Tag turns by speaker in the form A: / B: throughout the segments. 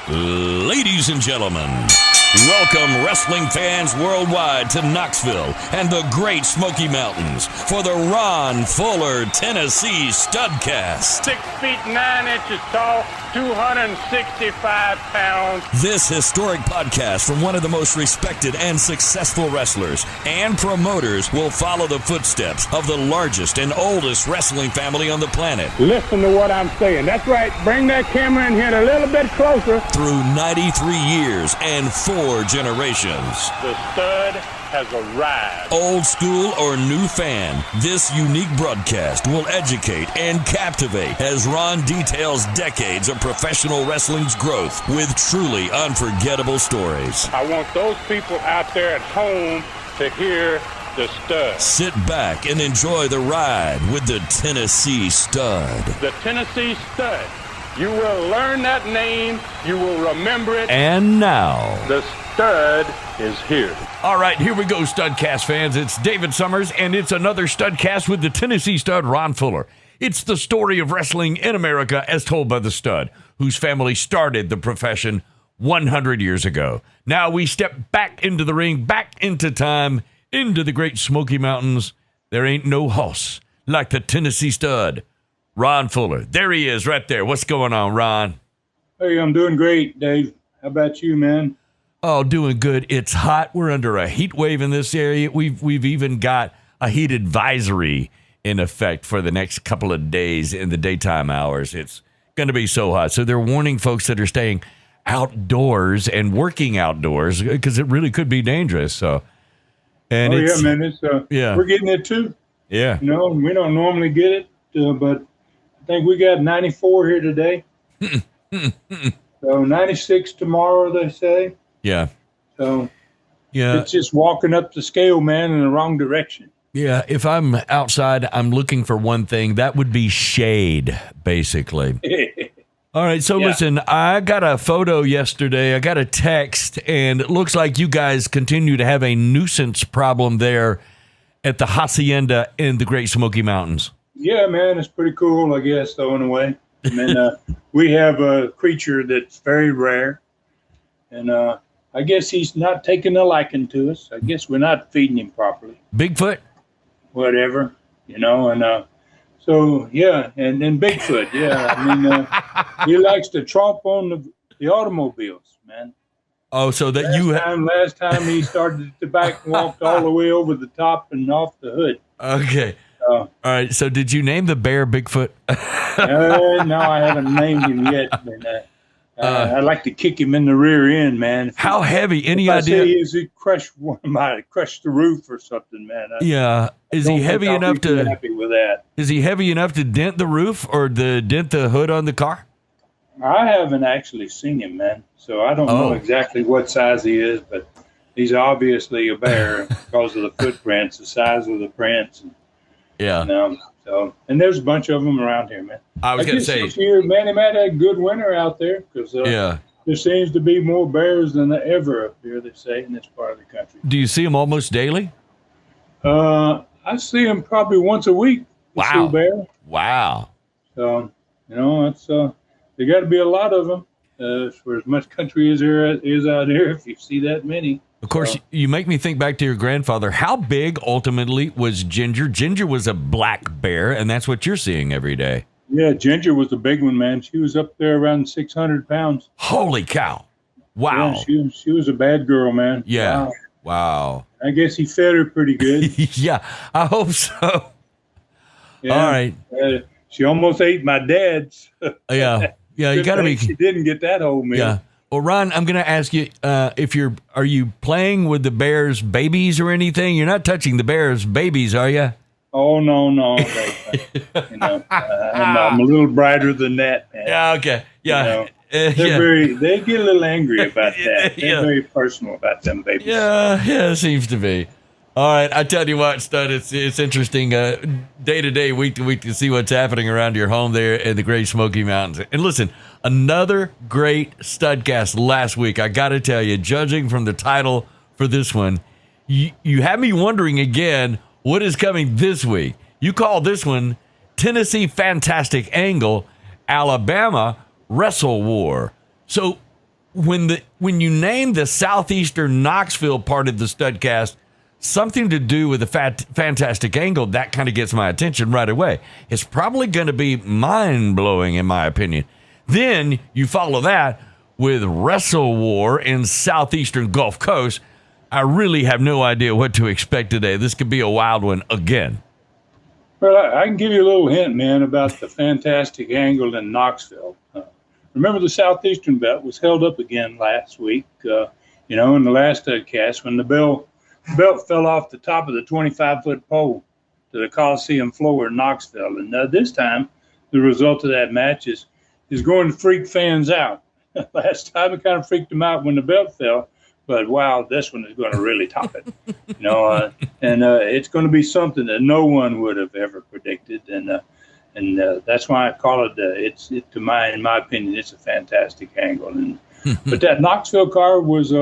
A: Ladies and gentlemen, welcome wrestling fans worldwide to Knoxville and the Great Smoky Mountains for the Ron Fuller Tennessee Studcast.
B: 6 feet 9 inches tall, 265 pounds.
A: This historic podcast from one of the most respected and successful wrestlers and promoters will follow the footsteps of the largest and oldest wrestling family on the planet.
B: Listen to what I'm saying. That's right. Bring that camera in here a little bit closer.
A: Through 93 years and 4 generations.
B: The stud has arrived.
A: Old school or new fan, this unique broadcast will educate and captivate as Ron details decades of professional wrestling's growth with truly unforgettable stories.
B: I want those people out there at home to hear the stud.
A: Sit back and enjoy the ride with the Tennessee Stud.
B: The Tennessee Stud. You will learn that name. You will remember it.
A: And now,
B: the stud is here.
C: All right, here we go, Studcast fans. It's David Summers, and it's another Studcast with the Tennessee Stud, Ron Fuller. It's the story of wrestling in America as told by the Stud, whose family started the profession 100 years ago. Now we step back into the ring, back into time, into the Great Smoky Mountains. There ain't no hoss like the Tennessee Stud, Ron Fuller. There he is right there. What's going on, Ron?
D: Hey, I'm doing great, Dave. How about you, man?
C: Oh, doing good. It's hot. We're under a heat wave in this area. We've even got a heat advisory in effect for the next couple of days in the daytime hours. It's going to be so hot. So they're warning folks that are staying outdoors and working outdoors because it really could be dangerous. So, and
D: yeah, man, it's
C: yeah,
D: we're getting it too.
C: Yeah,
D: you know, we don't normally get it, but I think we got 94 here today. So 96 tomorrow, they say.
C: Yeah.
D: So
C: yeah,
D: it's just walking up the scale, man, in the wrong direction.
C: Yeah, if I'm outside, I'm looking for one thing. That would be shade, basically. All right, so Listen, I got a photo yesterday. I got a text, and it looks like you guys continue to have a nuisance problem there at the Hacienda in the Great Smoky Mountains.
D: Yeah, man, it's pretty cool, I guess, though, in a way. I mean, we have a creature that's very rare, and I guess he's not taking a liking to us. I guess we're not feeding him properly.
C: Bigfoot?
D: Whatever, you know, and so, yeah, and Bigfoot, yeah. I mean, he likes to tromp on the automobiles, man.
C: Oh, so that
D: last time he started at the back and walked all the way over the top and off the hood.
C: Okay. All right, so did you name the bear Bigfoot?
D: No, I haven't named him yet. But, I'd like to kick him in the rear end, man.
C: How heavy? Any
D: idea?
C: idea?
D: He crushed the roof or something, man.
C: Is he heavy enough to?
D: Happy with that?
C: Is he heavy enough to dent the roof or dent the hood on the car?
D: I haven't actually seen him, man. So I don't know exactly what size he is, but he's obviously a bear because of the footprints, the size of the prints. And there's a bunch of them around here, man.
C: I was going to say,
D: this year, man, they might have a good winter out there because there seems to be more bears than ever up here, they say, in this part of the country.
C: Do you see them almost daily?
D: I see them probably once a week.
C: Wow.
D: Bear.
C: Wow.
D: So, you know, it's there got to be a lot of them for as much country as there is out here if you see that many.
C: Of course, you make me think back to your grandfather. How big ultimately was Ginger? Ginger was a black bear, and that's what you're seeing every day.
D: Yeah, Ginger was a big one, man. She was up there around 600 pounds.
C: Holy cow. Wow.
D: Yeah, she was a bad girl, man.
C: Yeah. Wow.
D: I guess he fed her pretty good.
C: Yeah, I hope so.
D: Yeah,
C: all right.
D: She almost ate my dad's.
C: Yeah, you got to be.
D: She didn't get that whole meal.
C: Yeah. Well, Ron, I'm going to ask you are you playing with the bear's babies or anything? You're not touching the bear's babies, are you?
D: Oh no. You know, I'm a little brighter than that, man.
C: Yeah. Okay. Yeah.
D: You know, they get a little angry about that. They're very personal about them babies.
C: Yeah. It seems to be. All right, I tell you what, Stud, it's interesting day to day, week to week to see what's happening around your home there in the Great Smoky Mountains. And listen, another great Studcast last week. I got to tell you, judging from the title for this one, you have me wondering again what is coming this week. You call this one Tennessee Fantastic Angle, Alabama Wrestle War. So when you name the southeastern Knoxville part of the Studcast something to do with a fantastic angle, that kind of gets my attention right away. It's probably going to be mind-blowing, in my opinion. Then you follow that with Wrestle War in southeastern Gulf Coast. I really have no idea what to expect today. This could be a wild one again.
D: Well, I can give you a little hint, man, about the fantastic angle in Knoxville. Remember, the southeastern belt was held up again last week, in the last cast when the belt fell off the top of the 25-foot pole to the Coliseum floor in Knoxville. And this time, the result of that match is going to freak fans out. Last time, it kind of freaked them out when the belt fell. But, wow, this one is going to really top it. And it's going to be something that no one would have ever predicted. And that's why I call it, in my opinion, it's a fantastic angle. But that Knoxville card was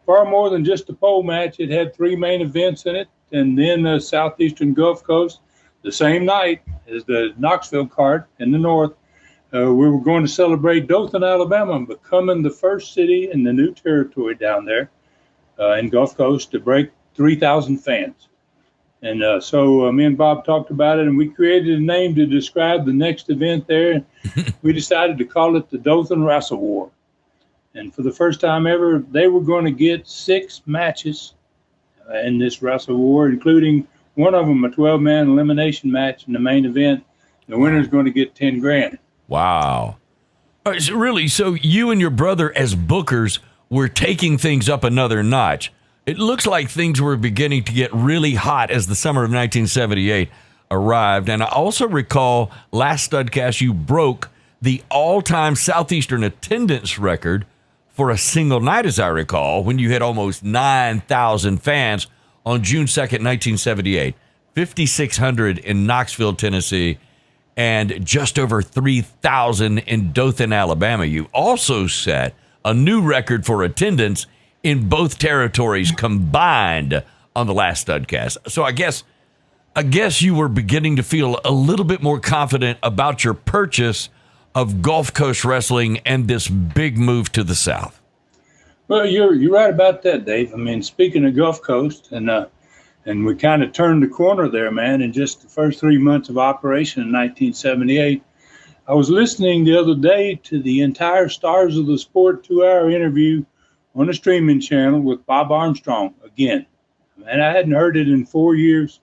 D: far more than just a pole match. It had 3 main events in it. And then the southeastern Gulf Coast, the same night as the Knoxville card in the north, we were going to celebrate Dothan, Alabama, becoming the first city in the new territory down there in Gulf Coast to break 3,000 fans. And so me and Bob talked about it, and we created a name to describe the next event there. We decided to call it the Dothan Wrestle War. And for the first time ever, they were going to get 6 matches in this Wrestle War, including one of them a 12-man elimination match in the main event. The winner's going to get $10,000.
C: Wow. So you and your brother as bookers were taking things up another notch. It looks like things were beginning to get really hot as the summer of 1978 arrived. And I also recall last Studcast you broke the all-time Southeastern attendance record for a single night, as I recall, when you had almost 9,000 fans on June 2nd, 1978. 5,600 in Knoxville, Tennessee, and just over 3,000 in Dothan, Alabama. You also set a new record for attendance in both territories combined on the last Studcast. So I guess you were beginning to feel a little bit more confident about your purchase of Gulf Coast Wrestling and this big move to the South.
D: Well, you're right about that, Dave. I mean, speaking of Gulf Coast, and we kind of turned the corner there, man, in just the first 3 months of operation in 1978. I was listening the other day to the entire Stars of the Sport 2-hour interview on a streaming channel with Bob Armstrong again. And I hadn't heard it in 4 years.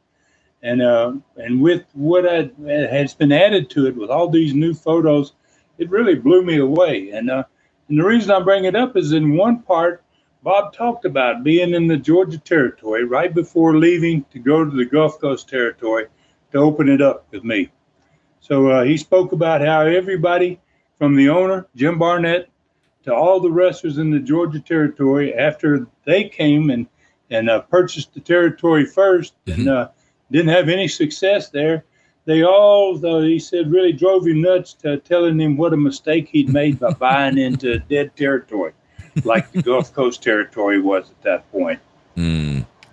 D: And with what has been added to it with all these new photos, it really blew me away. And the reason I bring it up is in one part, Bob talked about being in the Georgia territory right before leaving to go to the Gulf Coast territory to open it up with me. So he spoke about how everybody from the owner, Jim Barnett, to all the wrestlers in the Georgia territory, after they came and purchased the territory first and didn't have any success there, they all, he said, really drove him nuts to telling him what a mistake he'd made by buying into dead territory, like the Gulf Coast territory was at that point.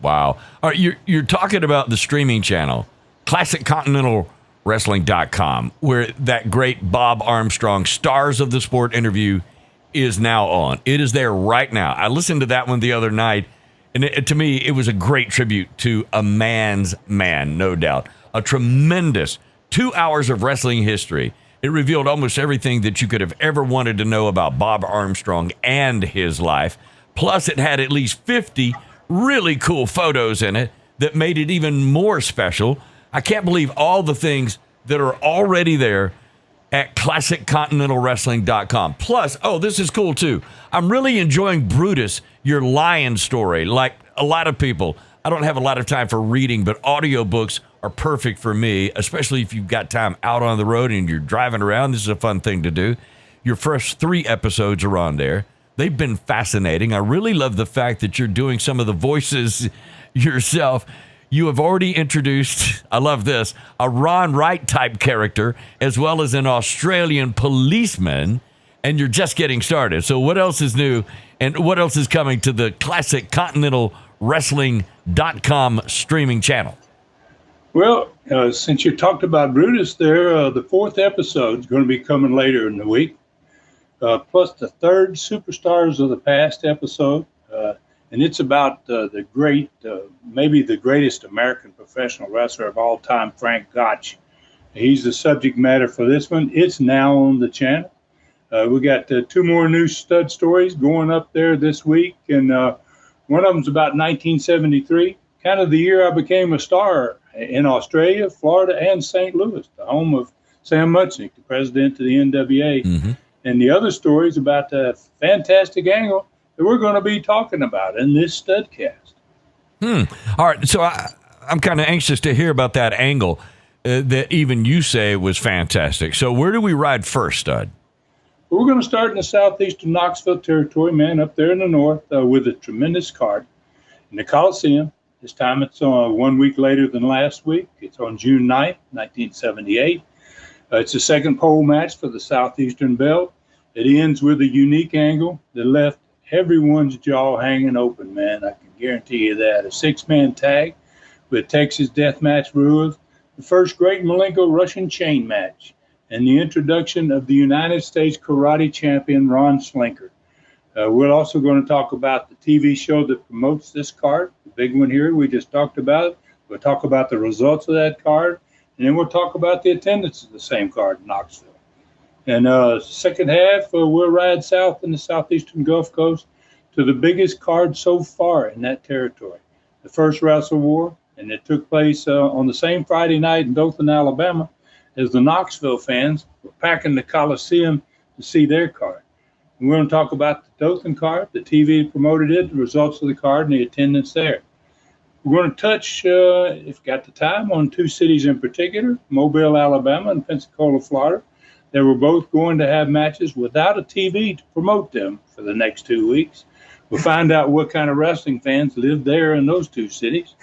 C: Wow. All right, you're talking about the streaming channel, ClassicContinentalWrestling.com, where that great Bob Armstrong Stars of the Sport interview is now on. It is there right now. I listened to that one the other night, and to me, it was a great tribute to a man's man, no doubt. A tremendous 2 hours of wrestling history. It revealed almost everything that you could have ever wanted to know about Bob Armstrong and his life. Plus, it had at least 50 really cool photos in it that made it even more special. I can't believe all the things that are already there at ClassicContinentalWrestling.com. Plus, this is cool too. I'm really enjoying Brutus, your lion story. Like a lot of people, I don't have a lot of time for reading, but audiobooks are perfect for me, especially if you've got time out on the road and you're driving around. This is a fun thing to do. Your first 3 episodes are on there. They've been fascinating. I really love the fact that you're doing some of the voices yourself. You have already introduced, I love this, a Ron Wright type character, as well as an Australian policeman, and you're just getting started. So what else is new, and what else is coming to the ClassicContinentalWrestling.com streaming channel?
D: Well, since you talked about Brutus there, the 4th episode is going to be coming later in the week. plus the third Superstars of the Past episode. And it's about maybe the greatest American professional wrestler of all time, Frank Gotch. He's the subject matter for this one. It's now on the channel. We got 2 more new stud stories going up there this week, and one of them's about 1973, kind of the year I became a star in Australia, Florida, and St. Louis, the home of Sam Muchnick, the president of the NWA. Mm-hmm. And the other story is about a fantastic angle that we're going to be talking about in this Studcast.
C: All right, so I'm kind of anxious to hear about that angle that even you say was fantastic. So where do we ride first, Stud?
D: We're going to start in the southeastern Knoxville territory, man, up there in the north with a tremendous card in the Coliseum. This time it's 1 week later than last week. It's on June 9th, 1978. It's the second pole match for the southeastern belt. It ends with a unique angle that left everyone's jaw hanging open, man. I can guarantee you that. A 6-man tag with Texas deathmatch rules, the first great Malenko Russian chain match, and the introduction of the United States karate champion Ron Slinker. We're also going to talk about the TV show that promotes this card, the big one here we just talked about. We'll talk about the results of that card, and then we'll talk about the attendance of the same card in Knoxville. And second half, we'll ride south in the southeastern Gulf Coast to the biggest card so far in that territory, the first Wrestle War, and it took place on the same Friday night in Dothan, Alabama, as the Knoxville fans were packing the Coliseum to see their card. And we're going to talk about the Dothan card, the TV promoted it, the results of the card, and the attendance there. We're going to touch, if you got the time, on 2 cities in particular, Mobile, Alabama, and Pensacola, Florida. They were both going to have matches without a TV to promote them for the next 2 weeks. We'll find out what kind of wrestling fans live there in those 2 cities.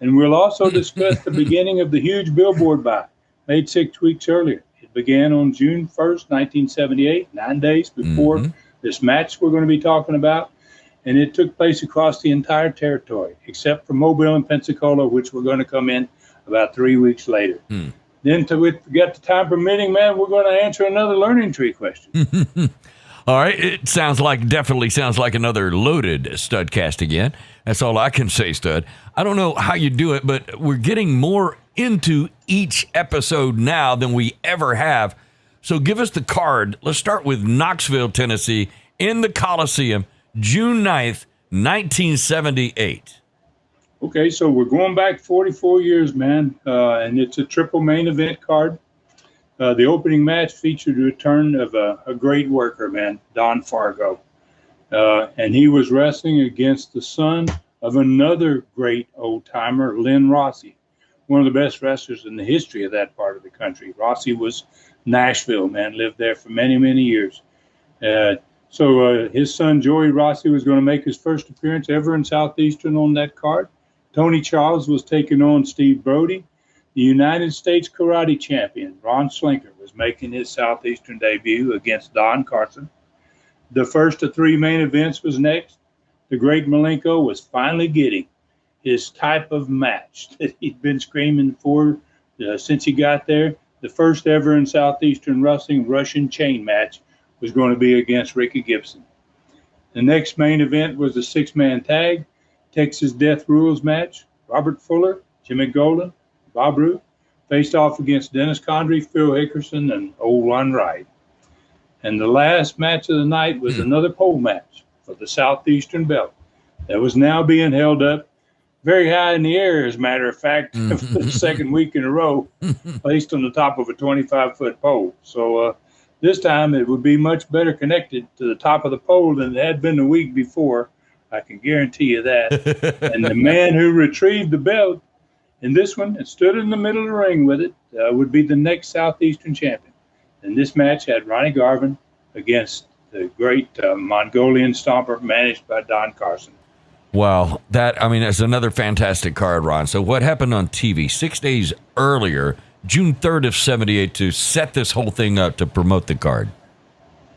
D: And we'll also discuss the beginning of the huge billboard buy made 6 weeks earlier. It began on June 1st, 1978, 9 days before this match we're going to be talking about. And it took place across the entire territory, except for Mobile and Pensacola, which we're going to come in about 3 weeks later. Then, if we get the time permitting, man, we're going to answer another learning tree question.
C: All right. It definitely sounds like another loaded Studcast again. That's all I can say, Stud. I don't know how you do it, but we're getting more into each episode now than we ever have. So give us the card. Let's start with Knoxville, Tennessee, in the Coliseum, June 9th, 1978.
D: Okay, so we're going back 44 years, man, and it's a triple main event card. The opening match featured the return of a great worker, man, Don Fargo. And he was wrestling against the son of another great old-timer, Lynn Rossi, one of the best wrestlers in the history of that part of the country. Rossi was Nashville, man, lived there for many, many years. So his son, Joey Rossi, was going to make his first appearance ever in Southeastern on that card. Tony Charles was taking on Steve Brody. The United States karate champion, Ron Slinker, was making his Southeastern debut against Don Carson. The first of 3 main events was next. The great Malenko was finally getting his type of match that he'd been screaming for since he got there. The first ever in Southeastern wrestling Russian chain match was going to be against Ricky Gibson. The next main event was a 6-man tag, Texas Death Rules match. Robert Fuller, Jimmy Golden, Bob Roop faced off against Dennis Condrey, Phil Hickerson, and Old Lon Wright. And the last match of the night was another pole match for the Southeastern belt that was now being held up very high in the air, as a matter of fact, for the second week in a row, placed on the top of a 25-foot pole. So this time it would be much better connected to the top of the pole than it had been the week before. I can guarantee you that. And the man who retrieved the belt in this one and stood in the middle of the ring with it would be the next Southeastern champion. And this match had Ronnie Garvin against the great Mongolian Stomper managed by Don Carson.
C: Wow, that's another fantastic card, Ron. So what happened on TV 6 days earlier, June 3rd of 78, to set this whole thing up to promote the card?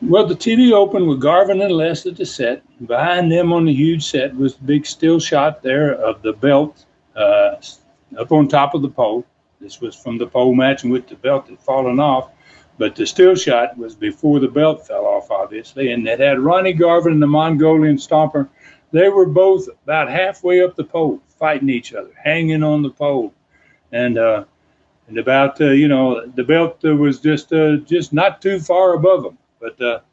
D: Well, the TV opened with Garvin and Les at the set. Behind them on the huge set was the big still shot there of the belt up on top of the pole. This was from the pole match in which the belt had fallen off. But the still shot was before the belt fell off, obviously, and it had Ronnie Garvin and the Mongolian Stomper. They were both about halfway up the pole, fighting each other, hanging on the pole, and about the belt was just not too far above them. But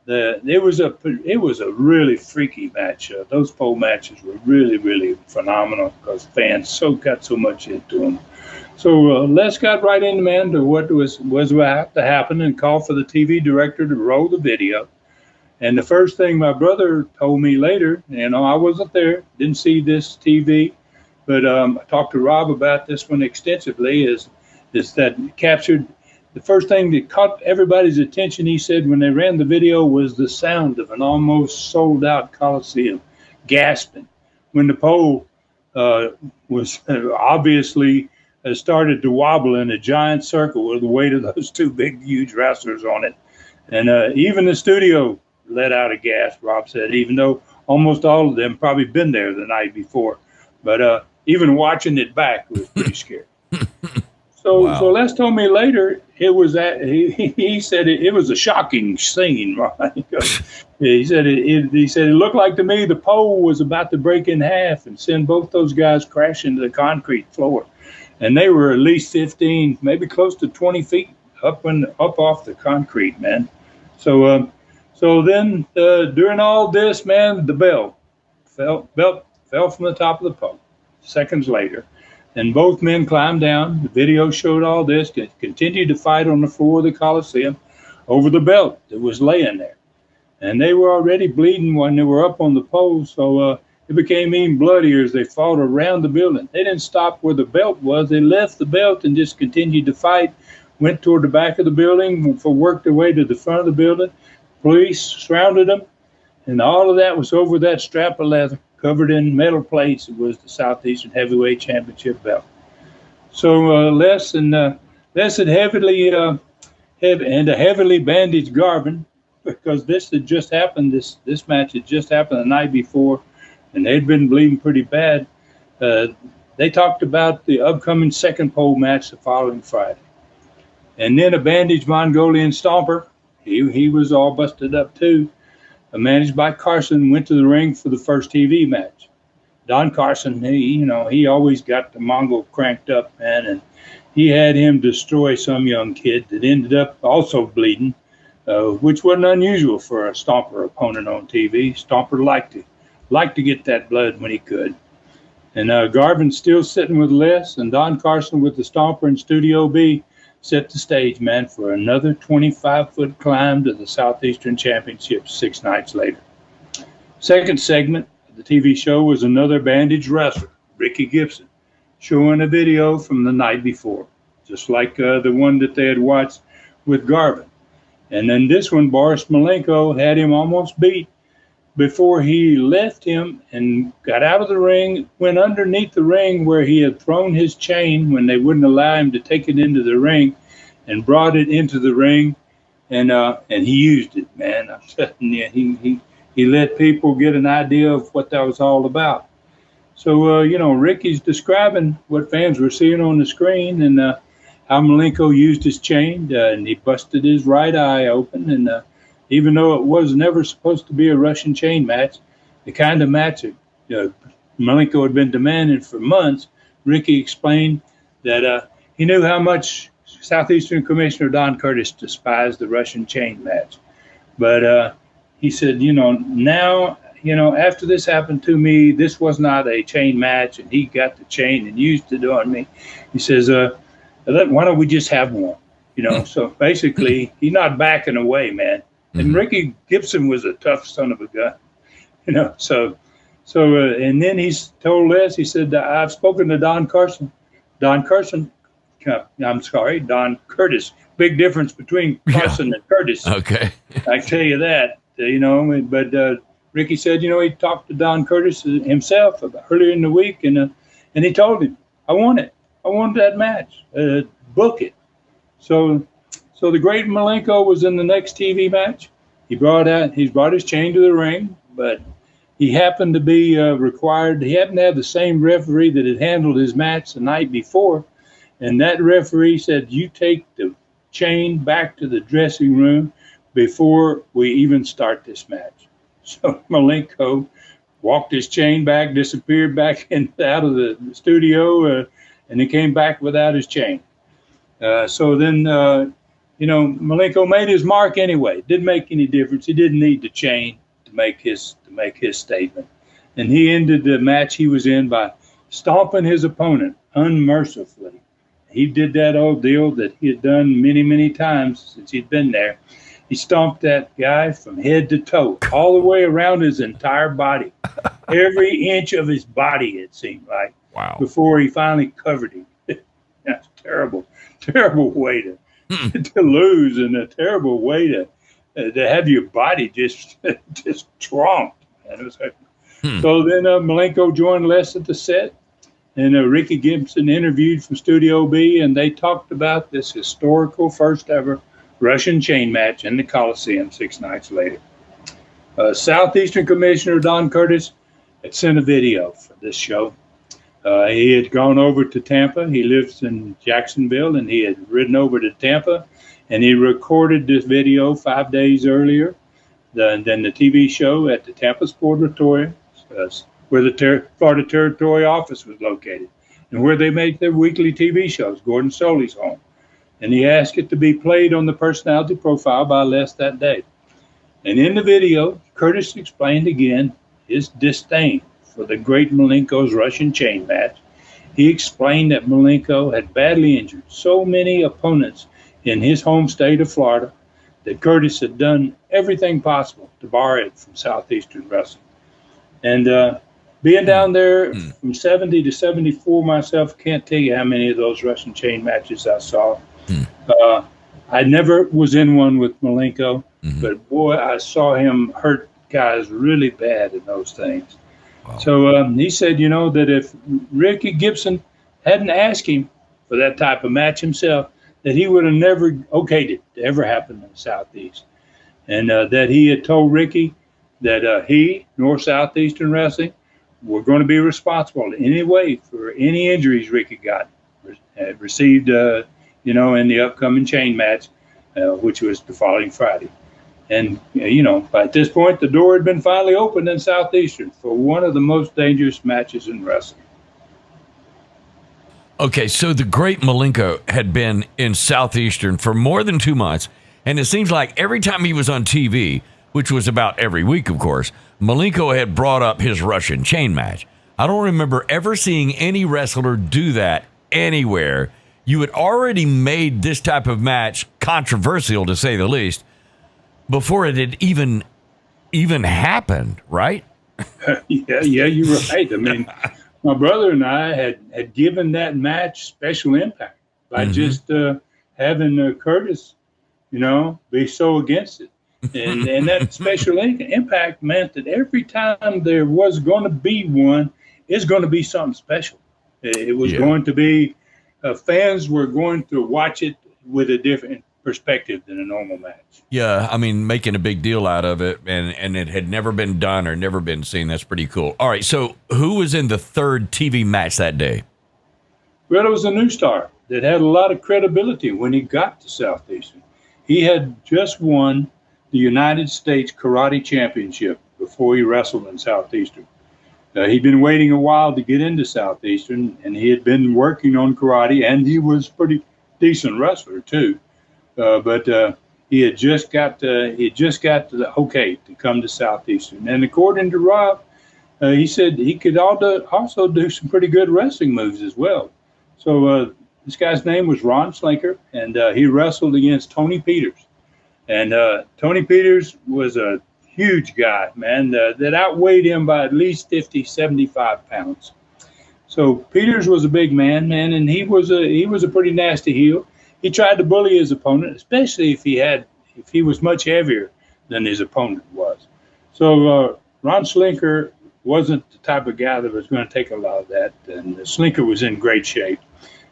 D: it was a really freaky match. Those pole matches were really, really phenomenal because fans got so much into them. So Les got right into, man, to what was about to happen and called for the TV director to roll the video. And the first thing my brother told me later, I wasn't there, didn't see this TV, but I talked to Rob about this one extensively, is that captured the first thing that caught everybody's attention, he said, when they ran the video was the sound of an almost sold-out Coliseum gasping when the pole was obviously started to wobble in a giant circle with the weight of those two big, huge wrestlers on it. And even the studio let out a gasp, Rob said, even though almost all of them probably been there the night before. But even watching it back was pretty scary. So Les told me later it was he said it was a shocking scene, right? He said it looked like to me the pole was about to break in half and send both those guys crashing to the concrete floor. And they were at least 15, maybe close to 20 feet up off the concrete, man. So then during all this, man, the belt fell from the top of the pole. Seconds later, and both men climbed down. The video showed all this. Continued to fight on the floor of the Coliseum over the belt that was laying there, and they were already bleeding when they were up on the pole. So it became even bloodier as they fought around the building. They didn't stop where the belt was. They left the belt and just continued to fight, went toward the back of the building, worked their way to the front of the building. Police surrounded them, and all of that was over that strap of leather covered in metal plates. It was the Southeastern Heavyweight Championship belt. So Les had heavily bandaged Garvin because this had just happened. This match had just happened the night before, and they'd been bleeding pretty bad. They talked about the upcoming second pole match the following Friday. And then a bandaged Mongolian Stomper, he was all busted up too, managed by Carson, went to the ring for the first TV match. Don Carson, he always got the Mongol cranked up, man, and he had him destroy some young kid that ended up also bleeding, which wasn't unusual for a Stomper opponent on TV. Stomper liked to get that blood when he could. And Garvin still sitting with Les, and Don Carson with the Stomper in Studio B set the stage, man, for another 25-foot climb to the Southeastern Championship 6 nights later. Second segment of the TV show was another bandaged wrestler, Ricky Gibson, showing a video from the night before, just like the one that they had watched with Garvin. And then this one, Boris Malenko had him almost beat before he left him and got out of the ring, went underneath the ring where he had thrown his chain when they wouldn't allow him to take it into the ring, and brought it into the ring, and he used it, man. I'm telling you, he let people get an idea of what that was all about. So, Ricky's describing what fans were seeing on the screen, and how Malenko used his chain, and he busted his right eye open, and even though it was never supposed to be a Russian chain match, the kind of match that Malenko had been demanding for months, Ricky explained that he knew how much Southeastern Commissioner Don Curtis despised the Russian chain match. But he said, now, after this happened to me, this was not a chain match, and he got the chain and used it on me. He says, why don't we just have one? So basically, he's not backing away, man. And Ricky Gibson was a tough son of a gun, So, and then he's told Les, he said, I've spoken to Don Carson. Don Curtis. Big difference between Carson and Curtis.
C: Okay.
D: I tell you that, But Ricky said, he talked to Don Curtis himself earlier in the week, and he told him, I want it. I want that match. Book it. So the great Malenko was in the next TV match. He brought his chain to the ring, but he happened to be required. He happened to have the same referee that had handled his match the night before, and that referee said, "You take the chain back to the dressing room before we even start this match. So Malenko walked his chain back, disappeared back out of the studio, and he came back without his chain. So then, Malenko made his mark anyway. It didn't make any difference. He didn't need the chain to make his statement. And he ended the match he was in by stomping his opponent unmercifully. He did that old deal that he had done many, many times since he'd been there. He stomped that guy from head to toe, all the way around his entire body. Every inch of his body, it seemed like.
C: Wow.
D: Before he finally covered him. That's terrible way to lose, and a terrible way to have your body just tromped. And it was like, So then Malenko joined Les at the set, and Ricky Gibson interviewed from Studio B, and they talked about this historical first ever Russian chain match in the Coliseum 6 nights later. Southeastern Commissioner Don Curtis had sent a video for this show. He had gone over to Tampa. He lives in Jacksonville, and he had ridden over to Tampa, and he recorded this video 5 days earlier than the TV show at the Tampa Sport Auditorium, where the Florida Territory office was located, and where they make their weekly TV shows, Gordon Soley's home. And he asked it to be played on the personality profile by Les that day. And in the video, Curtis explained again his disdain for the great Malenko's Russian chain match. He explained that Malenko had badly injured so many opponents in his home state of Florida that Curtis had done everything possible to bar it from Southeastern wrestling. And being down there from 70 to 74 myself, can't tell you how many of those Russian chain matches I saw. I never was in one with Malenko, but boy, I saw him hurt guys really bad in those things. Wow. So he said, that if Ricky Gibson hadn't asked him for that type of match himself, that he would have never okayed it to ever happen in the Southeast. And that he had told Ricky that he, nor Southeastern Wrestling, were going to be responsible in any way for any injuries Ricky received, in the upcoming chain match, which was the following Friday. And, at this point, the door had been finally opened in Southeastern for one of the most dangerous matches in wrestling.
C: Okay, so the great Malenko had been in Southeastern for more than 2 months, and it seems like every time he was on TV, which was about every week, of course, Malenko had brought up his Russian chain match. I don't remember ever seeing any wrestler do that anywhere. You had already made this type of match controversial, to say the least, before it had even happened, right?
D: Yeah, you're right. I mean, my brother and I had given that match special impact by just having Curtis, be so against it. And that special impact meant that every time there was going to be one, it's going to be something special. It was going to be, fans were going to watch it with a different perspective than a normal match.
C: Yeah, I mean, making a big deal out of it, and it had never been done or never been seen. That's pretty cool. All right, so who was in the third TV match that day?
D: Well, it was a new star that had a lot of credibility when he got to Southeastern. He had just won the United States Karate Championship before he wrestled in Southeastern. He'd been waiting a while to get into Southeastern, and he had been working on karate, and he was a pretty decent wrestler too. But he had just got the okay to come to Southeastern. And according to Rob, he said he could also do some pretty good wrestling moves as well. So this guy's name was Ron Slinker, and he wrestled against Tony Peters. And Tony Peters was a huge guy, man, that outweighed him by at least 50, 75 pounds. So Peters was a big man, and he was a pretty nasty heel. He tried to bully his opponent, especially if he was much heavier than his opponent was. So Ron Slinker wasn't the type of guy that was going to take a lot of that, and Slinker was in great shape.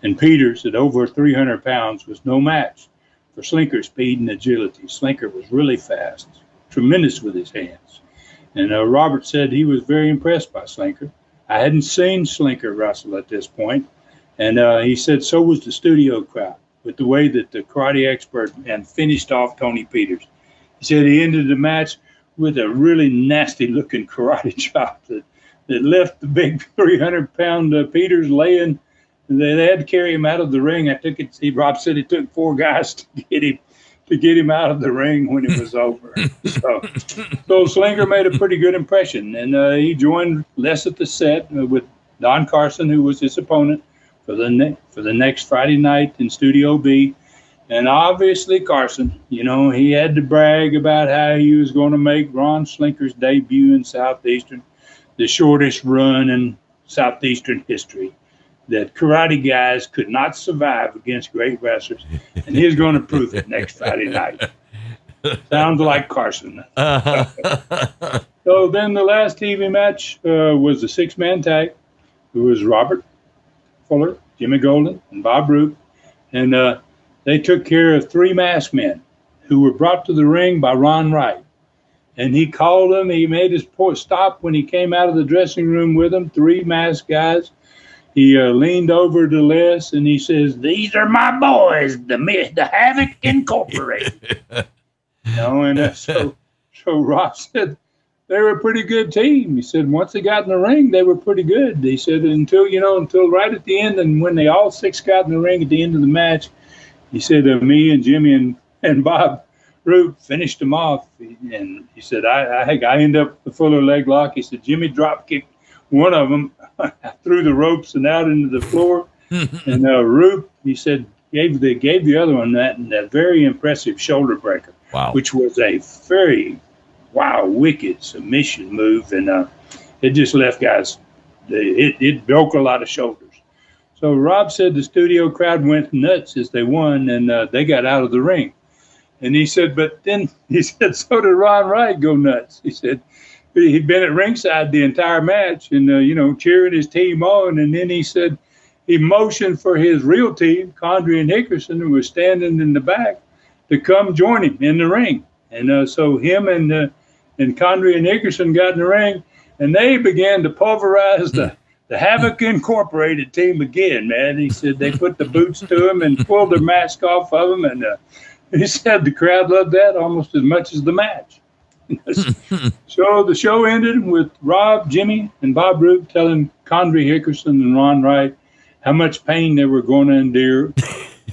D: And Peters, at over 300 pounds, was no match for Slinker's speed and agility. Slinker was really fast, tremendous with his hands. And Robert said he was very impressed by Slinker. I hadn't seen Slinker wrestle at this point, and he said so was the studio crowd. with the way that the karate expert and finished off Tony Peters. He said he ended the match with a really nasty-looking karate chop that left the big 300-pound Peters laying. They had to carry him out of the ring. Rob said it took 4 guys to get him out of the ring when it was over. So Slinger made a pretty good impression, and he joined Les at the set with Don Carson, who was his opponent, for the next Friday night in Studio B. And obviously Carson, he had to brag about how he was going to make Ron Slinker's debut in Southeastern, the shortest run in Southeastern history, that karate guys could not survive against great wrestlers. And he's going to prove it next Friday night. Sounds like Carson. So then the last TV match was the 6-man tag. It was Robert Fuller, Jimmy Golden, and Bob Roop. And they took care of 3 masked men who were brought to the ring by Ron Wright. And he called them. He made his stop when he came out of the dressing room with them, 3 masked guys. He leaned over to Les and he says, "These are my boys, the Havoc Incorporated." So Rob said they were a pretty good team. He said once they got in the ring, they were pretty good. He said until right at the end, and when they all 6 got in the ring at the end of the match, he said me and Jimmy and Bob Roop finished them off. And he said I ended up with the Fuller leg lock. He said Jimmy drop kicked one of them through the ropes and out into the floor. And Roop, he said, gave the other one that very impressive shoulder breaker, which was a very wicked submission move. And it just left guys, it broke a lot of shoulders. So Rob said the studio crowd went nuts as they won, and they got out of the ring. And he said, so did Ron Wright go nuts. He said, he'd been at ringside the entire match and, cheering his team on. And then he said he motioned for his real team, Condrey and Hickerson, who was standing in the back, to come join him in the ring. And so him and Condrey and Hickerson got in the ring, and they began to pulverize the Havoc Incorporated team again, man. He said they put the boots to him and pulled their mask off of them. And he said the crowd loved that almost as much as the match. So the show ended with Rob, Jimmy, and Bob Roop telling Condrey Hickerson and Ron Wright how much pain they were going to endure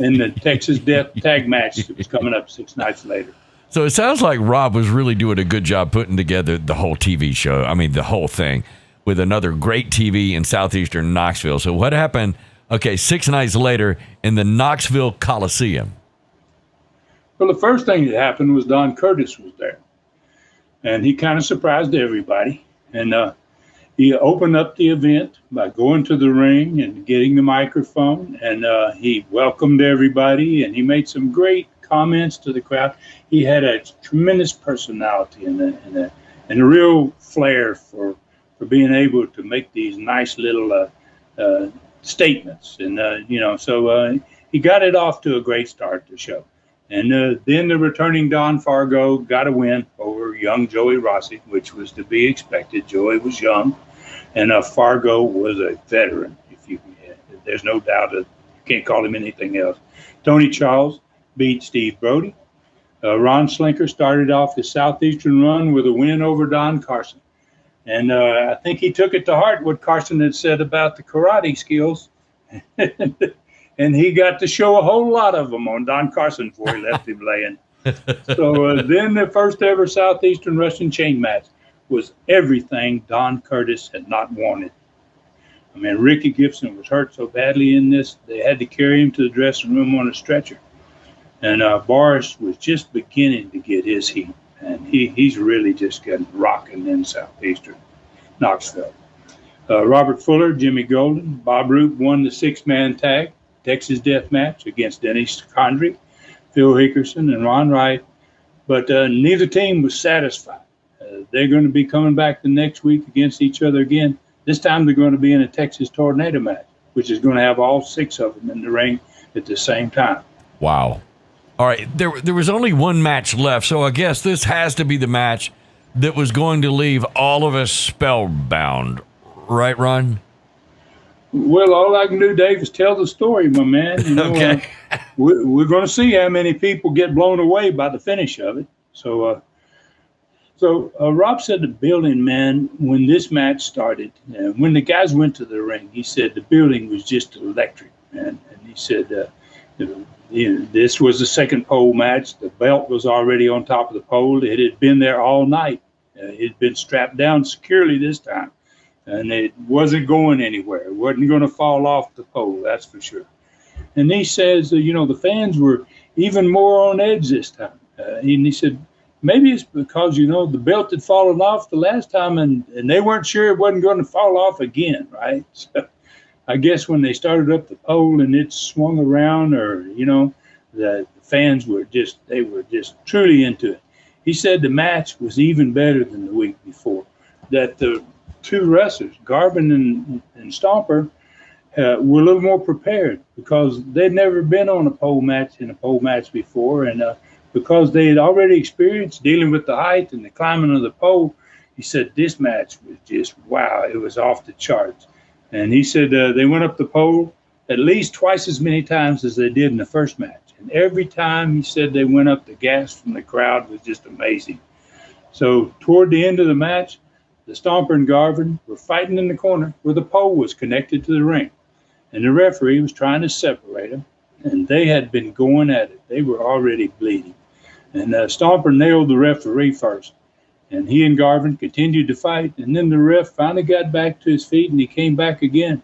D: in the Texas Death Tag match that was coming up 6 nights later.
C: So it sounds like Rob was really doing a good job putting together the whole TV show. I mean, the whole thing, with another great TV in southeastern Knoxville. So what happened, 6 nights later in the Knoxville Coliseum?
D: Well, the first thing that happened was Don Curtis was there. And he kind of surprised everybody. And he opened up the event by going to the ring and getting the microphone. And he welcomed everybody. And he made some great comments to the crowd. He had a tremendous personality and a real flair for being able to make these nice little statements. And, so he got it off to a great start, the show. And then the returning Don Fargo got a win over young Joey Rossi, which was to be expected. Joey was young, and Fargo was a veteran. There's no doubt that you can't call him anything else. Tony Charles beat Steve Brody. Ron Slinker started off his Southeastern run with a win over Don Carson. And I think he took it to heart what Carson had said about the karate skills. And he got to show a whole lot of them on Don Carson before he left him laying. So then the first ever Southeastern Wrestling chain match was everything Don Curtis had not wanted. I mean, Ricky Gibson was hurt so badly in this, they had to carry him to the dressing room on a stretcher. And Boris was just beginning to get his heat. And he's really just getting rocking in Southeastern Knoxville. Robert Fuller, Jimmy Golden, Bob Roop won the 6-man tag Texas Death Match against Dennis Condrey, Phil Hickerson, and Ron Wright. But neither team was satisfied. They're going to be coming back the next week against each other again. This time they're going to be in a Texas Tornado match, which is going to have all 6 of them in the ring at the same time.
C: Wow. All right, there was only one match left, so I guess this has to be the match that was going to leave all of us spellbound. Right, Ron?
D: Well, all I can do, Dave, is tell the story, my man. You know,
C: Okay.
D: we're going to see how many people get blown away by the finish of it. So Rob said the building, man, when this match started, when the guys went to the ring, he said the building was just electric, man. And he said, this was the second pole match. The belt was already on top of the pole. It had been there all night. It had been strapped down securely this time. And it wasn't going anywhere. It wasn't going to fall off the pole, that's for sure. And he says, the fans were even more on edge this time. And he said, maybe it's because, the belt had fallen off the last time and they weren't sure it wasn't going to fall off again, right? So I guess when they started up the pole and it swung around the fans were just truly into it. He said the match was even better than the week before, that the two wrestlers, Garvin and Stomper, were a little more prepared because they'd never been on a pole match before, and because they had already experienced dealing with the height and the climbing of the pole. He said this match was just wow, it was off the charts. And he said they went up the pole at least twice as many times as they did in the first match, and every time he said they went up, the gas from the crowd was just amazing. So toward the end of the match, the Stomper and Garvin were fighting in the corner where the pole was connected to the ring, and the referee was trying to separate them, and they had been going at it. They were already bleeding, and Stomper nailed the referee first, and he and Garvin continued to fight, and then the ref finally got back to his feet, and he came back again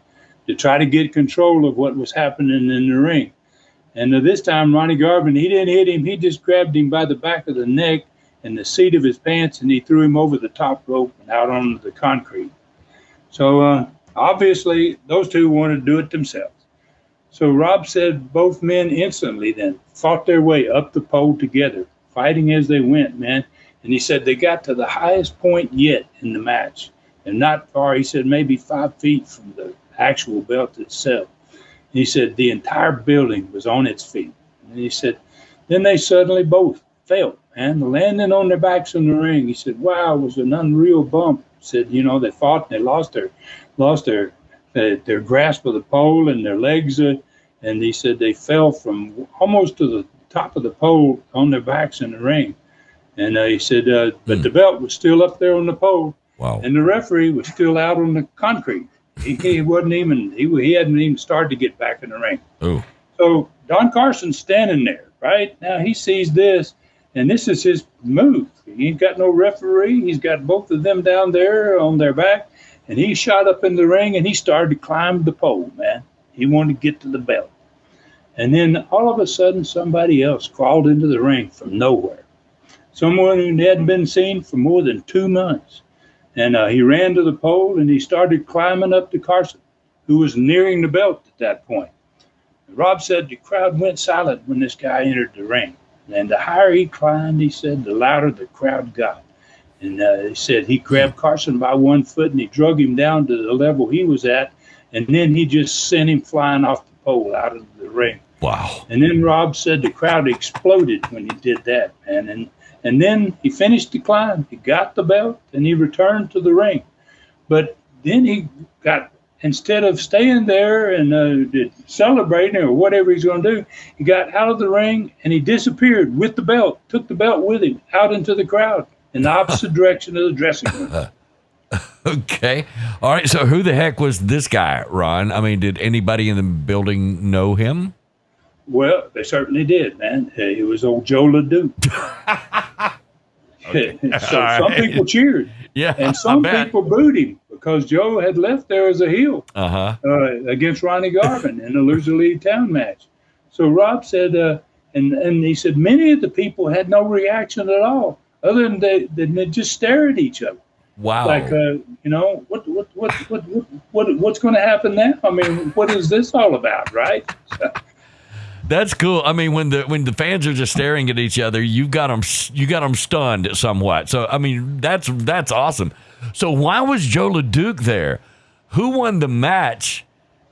D: to try to get control of what was happening in the ring. And this time, Ronnie Garvin, he didn't hit him. He just grabbed him by the back of the neck and the seat of his pants, and he threw him over the top rope and out onto the concrete. So obviously, those two wanted to do it themselves. So Rob said both men instantly then fought their way up the pole together, fighting as they went, man. And he said they got to the highest point yet in the match, and not far. He said maybe 5 feet from the actual belt itself. And he said the entire building was on its feet. And he said then they suddenly both fell, and landing on their backs in the ring. He said, wow, it was an unreal bump. He said, they fought and they lost their grasp of the pole and their legs. And he said they fell from almost to the top of the pole on their backs in the ring. And he said, but the belt was still up there on the pole.
C: Wow.
D: And the referee was still out on the concrete. He hadn't even started to get back in the ring.
C: Oh.
D: So Don Carson's standing there, right? Now he sees this, and this is his move. He ain't got no referee. He's got both of them down there on their back, and he shot up in the ring, and he started to climb the pole, man. He wanted to get to the belt. And then all of a sudden, somebody else crawled into the ring from nowhere. Someone who hadn't been seen for more than 2 months. And he ran to the pole, and he started climbing up to Carson, who was nearing the belt at that point. Rob said the crowd went silent when this guy entered the ring. And the higher he climbed, he said, the louder the crowd got. And he said he grabbed Carson by one foot, and he drug him down to the level he was at, and then he just sent him flying off the pole out of the ring.
C: Wow.
D: And then Rob said the crowd exploded when he did that, man. And then he finished the climb. He got the belt, and he returned to the ring. But then he got, instead of staying there and celebrating or whatever he's going to do, he got out of the ring, and he disappeared with the belt, took the belt with him out into the crowd in the opposite direction of the dressing room.
C: Okay. All right. So who the heck was this guy, Ron? I mean, did anybody in the building know him?
D: Well, they certainly did, man. It was old Joe LeDuc.
C: Okay.
D: So some people cheered.
C: Yeah,
D: and some people booed him because Joe had left there as a heel against Ronnie Garvin in a loser lead town match. So Rob said, and he said many of the people had no reaction at all, other than they just stare at each other.
C: Wow.
D: Like, what's going to happen now? I mean, what is this all about, right?
C: That's cool. I mean, when the fans are just staring at each other, you got them stunned somewhat. So, I mean, that's awesome. So, why was Joe LeDuc there? Who won the match,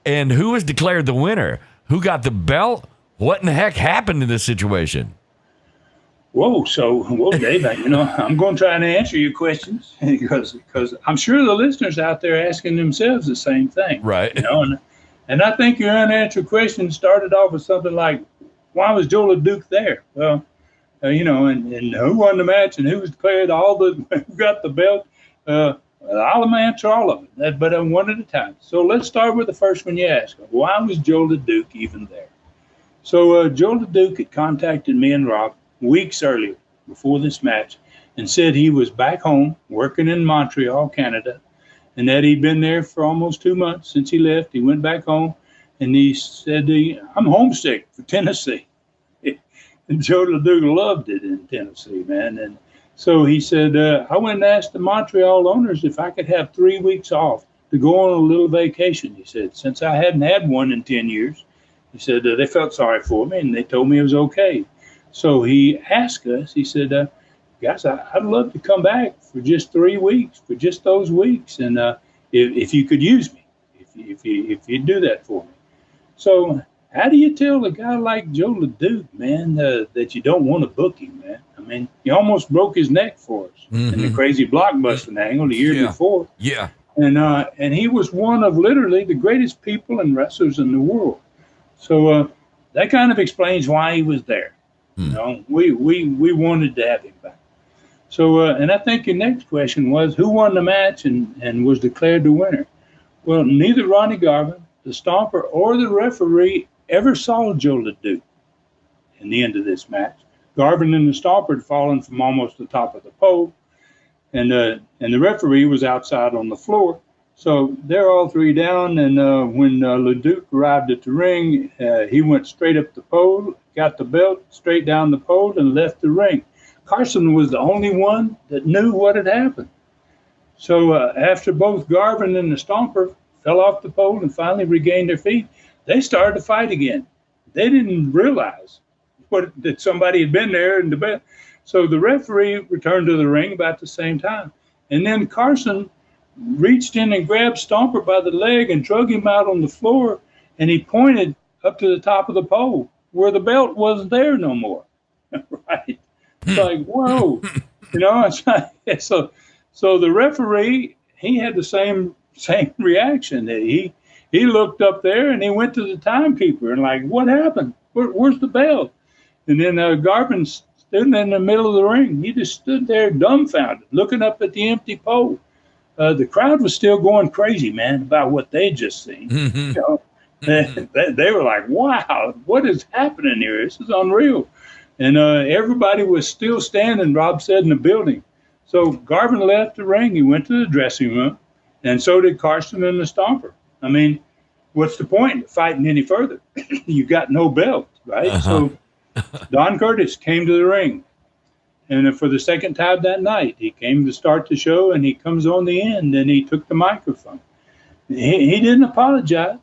C: and who was declared the winner? Who got the belt? What in the heck happened in this situation?
D: Whoa, Dave, I'm going to try and answer your questions because I'm sure the listeners out there asking themselves the same thing.
C: Right.
D: And I think your unanswered question started off with something like, why was Joe LeDuc there? Well, and who won the match and who was declared who got the belt? I'll answer all of it, but one at a time. So let's start with the first one you asked. Why was Joe LeDuc even there? So Joe LeDuc had contacted me and Rob weeks earlier before this match and said he was back home working in Montreal, Canada, and that he'd been there for almost 2 months since he left. He went back home and he said, I'm homesick for Tennessee. And Joe LeDuc loved it in Tennessee, man. And so he said, I went and asked the Montreal owners if I could have 3 weeks off to go on a little vacation. He said, since I hadn't had one in 10 years, he said, they felt sorry for me and they told me it was okay. So he asked us, he said, guys, I'd love to come back for just 3 weeks, for just those weeks. And if you could use me, if you'd do that for me. So how do you tell a guy like Joe LeDuc, man, that you don't want to book him, man? I mean, he almost broke his neck for us in the crazy blockbusting angle the year before.
C: Yeah.
D: And he was one of literally the greatest people and wrestlers in the world. So that kind of explains why he was there. We wanted to have him back. So, and I think your next question was, who won the match and was declared the winner? Well, neither Ronnie Garvin, the Stomper, or the referee ever saw Joe LeDuc in the end of this match. Garvin and the Stomper had fallen from almost the top of the pole, and the referee was outside on the floor. So they're all three down, and when LeDuc arrived at the ring, he went straight up the pole, got the belt straight down the pole, and left the ring. Carson was the only one that knew what had happened. So after both Garvin and the Stomper fell off the pole and finally regained their feet, they started to fight again. They didn't realize that somebody had been there in the belt. So the referee returned to the ring about the same time. And then Carson reached in and grabbed Stomper by the leg and drug him out on the floor, and he pointed up to the top of the pole where the belt wasn't there no more. Right? It's like, whoa. It's like, so the referee, he had the same reaction. He looked up there and he went to the timekeeper and like, what happened? Where's the belt? And then Garvin stood in the middle of the ring. He just stood there dumbfounded, looking up at the empty pole. The crowd was still going crazy, man, about what they'd just seen. They were like, wow, what is happening here? This is unreal. And everybody was still standing, Rob said, in the building. So Garvin left the ring. He went to the dressing room, and so did Carson and the Stomper. I mean, what's the point of fighting any further? You got no belt, right? So Don Curtis came to the ring. And for the second time that night, he came to start the show, and he comes on the end, and he took the microphone. He didn't apologize.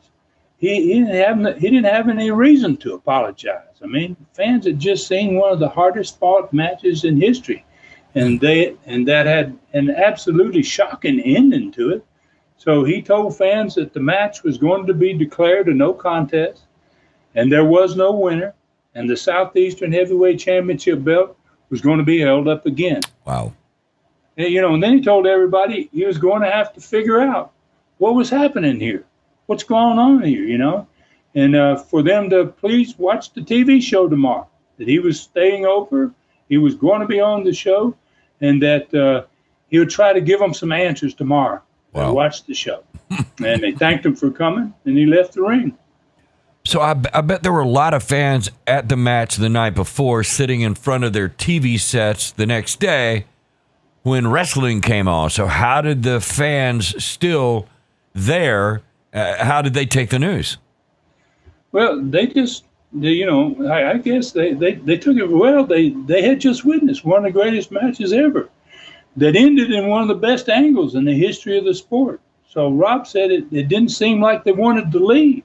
D: He didn't have any reason to apologize. I mean, fans had just seen one of the hardest fought matches in history, and that had an absolutely shocking ending to it. So he told fans that the match was going to be declared a no contest, and there was no winner, and the Southeastern Heavyweight Championship belt was going to be held up again.
C: Wow.
D: And, and then he told everybody he was going to have to figure out what was happening here. What's going on here, And for them to please watch the TV show tomorrow, that he was staying over, he was going to be on the show, and that he would try to give them some answers tomorrow. Wow. Watch the show. And they thanked him for coming, and he left the ring.
C: So I bet there were a lot of fans at the match the night before sitting in front of their TV sets the next day when wrestling came on. So how did the fans still there, how did they take the news?
D: Well, they just, I guess they took it well. They had just witnessed one of the greatest matches ever that ended in one of the best angles in the history of the sport. So Rob said it didn't seem like they wanted to leave.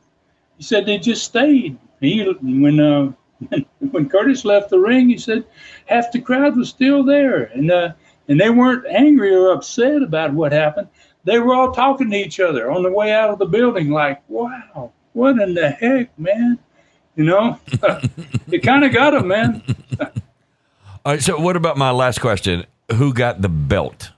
D: He said they just stayed. When Curtis left the ring, he said half the crowd was still there, and they weren't angry or upset about what happened. They were all talking to each other on the way out of the building, like, "Wow, what in the heck, man?" It kind of got them, man.
C: All right, so what about my last question? Who got the belt?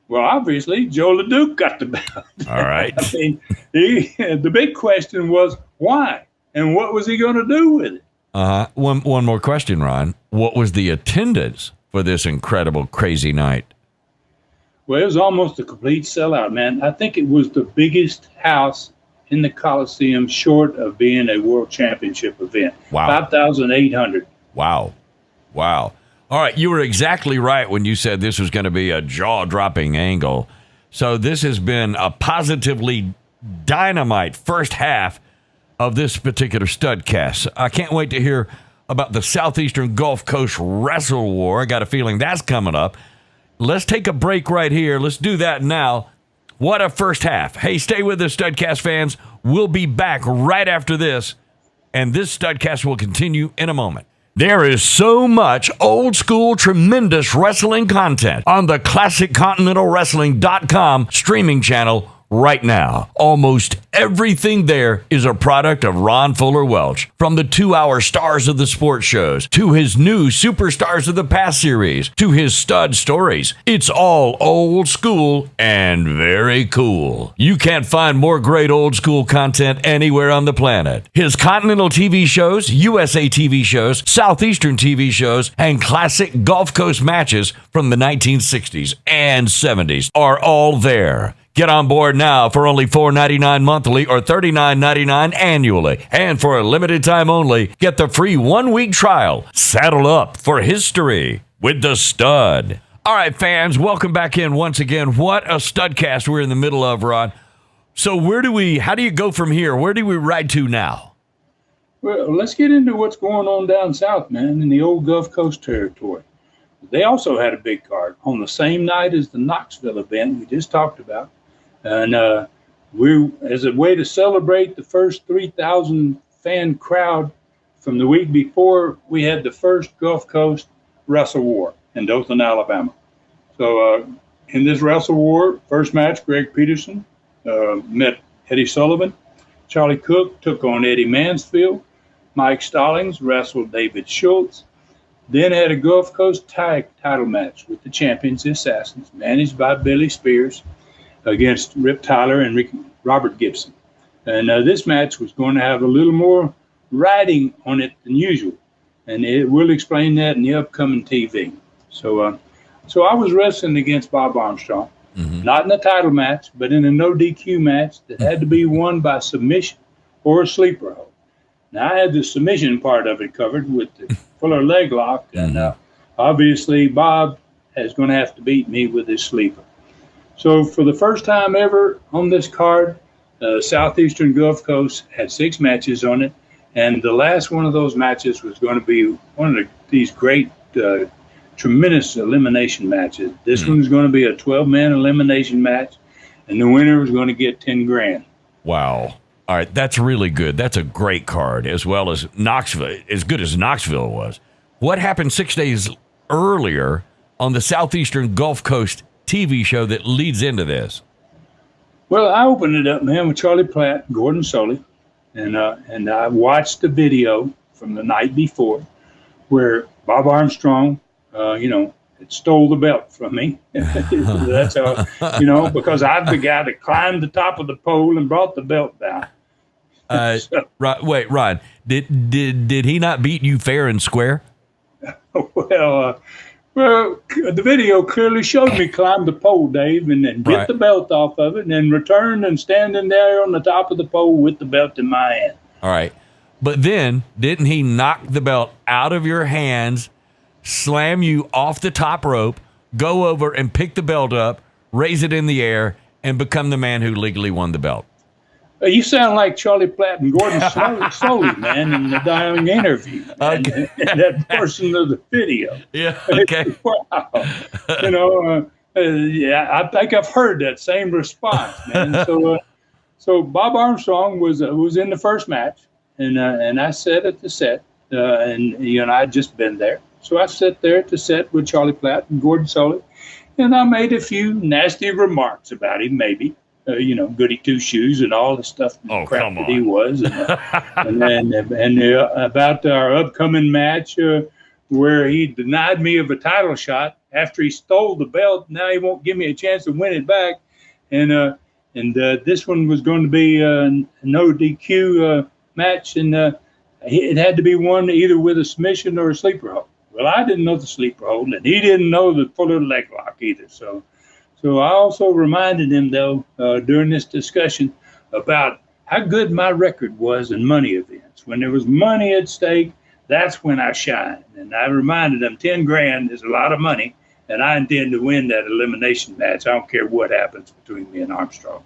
D: Well, obviously, Joe LeDuc got the belt.
C: All right.
D: I mean, the big question was why, and what was he going to do with it?
C: One more question, Ron. What was the attendance for this incredible, crazy night?
D: Well, it was almost a complete sellout, man. I think it was the biggest house in the Coliseum, short of being a world championship event.
C: Wow.
D: 5,800.
C: Wow. All right, you were exactly right when you said this was going to be a jaw-dropping angle. So this has been a positively dynamite first half of this particular studcast. I can't wait to hear about the Southeastern Gulf Coast Wrestle War. I got a feeling that's coming up. Let's take a break right here. Let's do that now. What a first half. Hey, stay with us, Studcast fans. We'll be back right after this, and this Studcast will continue in a moment. There is so much old school, tremendous wrestling content on the ClassicContinentalWrestling.com streaming channel right now. Almost everything there is a product of Ron Fuller Welch. From the 2-hour Stars of the Sports shows, to his new Superstars of the Past series, to his stud stories. It's all old school and very cool. You can't find more great old school content anywhere on the planet. His Continental TV shows, USA TV shows, Southeastern TV shows, and classic Gulf Coast matches from the 1960s and 70s are all there. Get on board now for only $4.99 monthly or $39.99 annually. And for a limited time only, get the free 1-week trial. Saddle up for history with the Stud. All right, fans, welcome back in once again. What a Studcast we're in the middle of, Ron. So how do you go from here? Where do we ride to now?
D: Well, let's get into what's going on down south, man, in the old Gulf Coast territory. They also had a big card on the same night as the Knoxville event we just talked about. And we, as a way to celebrate the first 3,000 fan crowd from the week before, we had the first Gulf Coast Wrestle War in Dothan, Alabama. So in this Wrestle War, first match, Greg Peterson met Eddie Sullivan. Charlie Cook took on Eddie Mansfield. Mike Stallings wrestled David Schultz. Then had a Gulf Coast tag title match with the champions, the Assassins, managed by Billy Spears, against Rip Tyler and Robert Gibson. And this match was going to have a little more riding on it than usual. And we'll explain that in the upcoming TV. So I was wrestling against Bob Armstrong, not in a title match, but in a no DQ match that had to be won by submission or a sleeper hold. Now, I had the submission part of it covered with the Fuller leg lock, and obviously Bob is going to have to beat me with his sleeper. So for the first time ever on this card, Southeastern Gulf Coast had 6 matches on it, and the last one of those matches was going to be one of these great, tremendous elimination matches. This one was going to be a 12-man elimination match, and the winner was going to get $10,000.
C: Wow. All right, that's really good. That's a great card, as well as Knoxville, as good as Knoxville was. What happened 6 days earlier on the Southeastern Gulf Coast TV show that leads into this?
D: Well, I opened it up, man, with Charlie Platt and Gordon Soley, and I watched the video from the night before where Bob Armstrong, had stole the belt from me. That's how, because I'm the guy that climbed the top of the pole and brought the belt down.
C: Wait, Ron, did he not beat you fair and square?
D: Well, the video clearly showed me climb the pole, Dave, and then get the belt off of it, and then return and standing there on the top of the pole with the belt in my hand.
C: All right. But then, didn't he knock the belt out of your hands, slam you off the top rope, go over and pick the belt up, raise it in the air, and become the man who legally won the belt?
D: You sound like Charlie Platt and Gordon Soley, man, in the dying interview, man,
C: Okay.
D: and that portion of the video.
C: Yeah, okay.
D: Wow. I think I've heard that same response, man. So Bob Armstrong was in the first match, and I sat at the set, and I'd just been there. So I sat there at the set with Charlie Platt and Gordon Soley, and I made a few nasty remarks about him, maybe. Goody two shoes and all the stuff crap that he was, and about our upcoming match where he denied me of a title shot after he stole the belt. Now he won't give me a chance to win it back. And this one was going to be a no DQ match, and it had to be won either with a submission or a sleeper hold. Well, I didn't know the sleeper hold, and he didn't know the full leg lock either. So I also reminded him, though, during this discussion about how good my record was in money events. When there was money at stake, that's when I shined. And I reminded him 10 grand is a lot of money, and I intend to win that elimination match. I don't care what happens between me and Armstrong.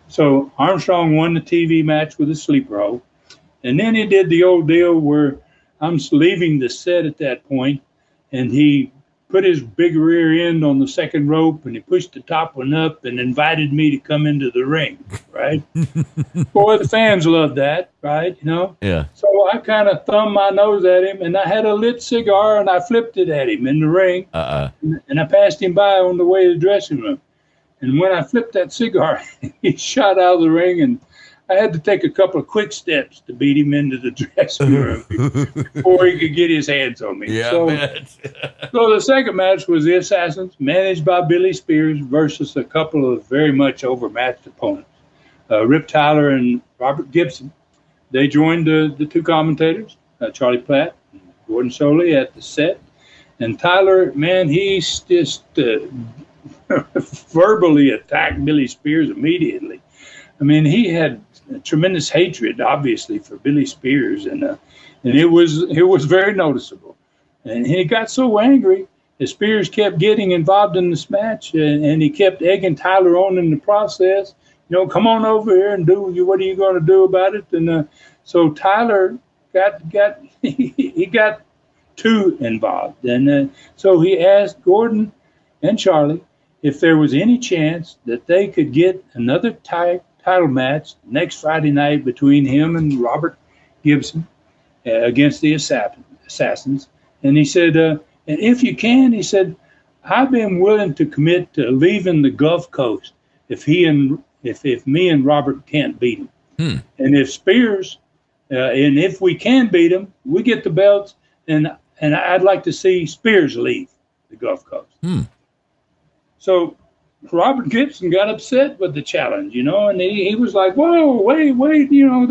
D: So Armstrong won the TV match with a sleeper hold. And then he did the old deal where I'm leaving the set at that point, and he put his big rear end on the second rope, and he pushed the top one up and invited me to come into the ring, right? Boy, the fans loved that, right? You know?
C: Yeah.
D: So I kind of thumbed my nose at him, and I had a lit cigar, and I flipped it at him in the ring, and I passed him by on the way to the dressing room. And when I flipped that cigar, he shot out of the ring, and I had to take a couple of quick steps to beat him into the dressing room before he could get his hands on me.
C: Yeah,
D: so the second match was the Assassins, managed by Billy Spears, versus a couple of very much overmatched opponents, Rip Tyler and Robert Gibson. They joined the two commentators, Charlie Platt and Gordon Soley, at the set. And Tyler, man, he's just verbally attacked Billy Spears immediately. I mean, he had tremendous hatred, obviously, for Billy Spears, and it was very noticeable. And he got so angry that Spears kept getting involved in this match, and he kept egging Tyler on in the process. You know, come on over here and do what are you going to do about it? And so Tyler got too involved, and so he asked Gordon and Charlie if there was any chance that they could get another title match next Friday night between him and Robert Gibson against the Assassins. And he said, and if you can, he said, I've been willing to commit to leaving the Gulf Coast if me and Robert can't beat him. And if Spears, and if we can beat him, we get the belts, and I'd like to see Spears leave the Gulf Coast. So Robert Gibson got upset with the challenge, you know, and he was like, whoa, wait, you know,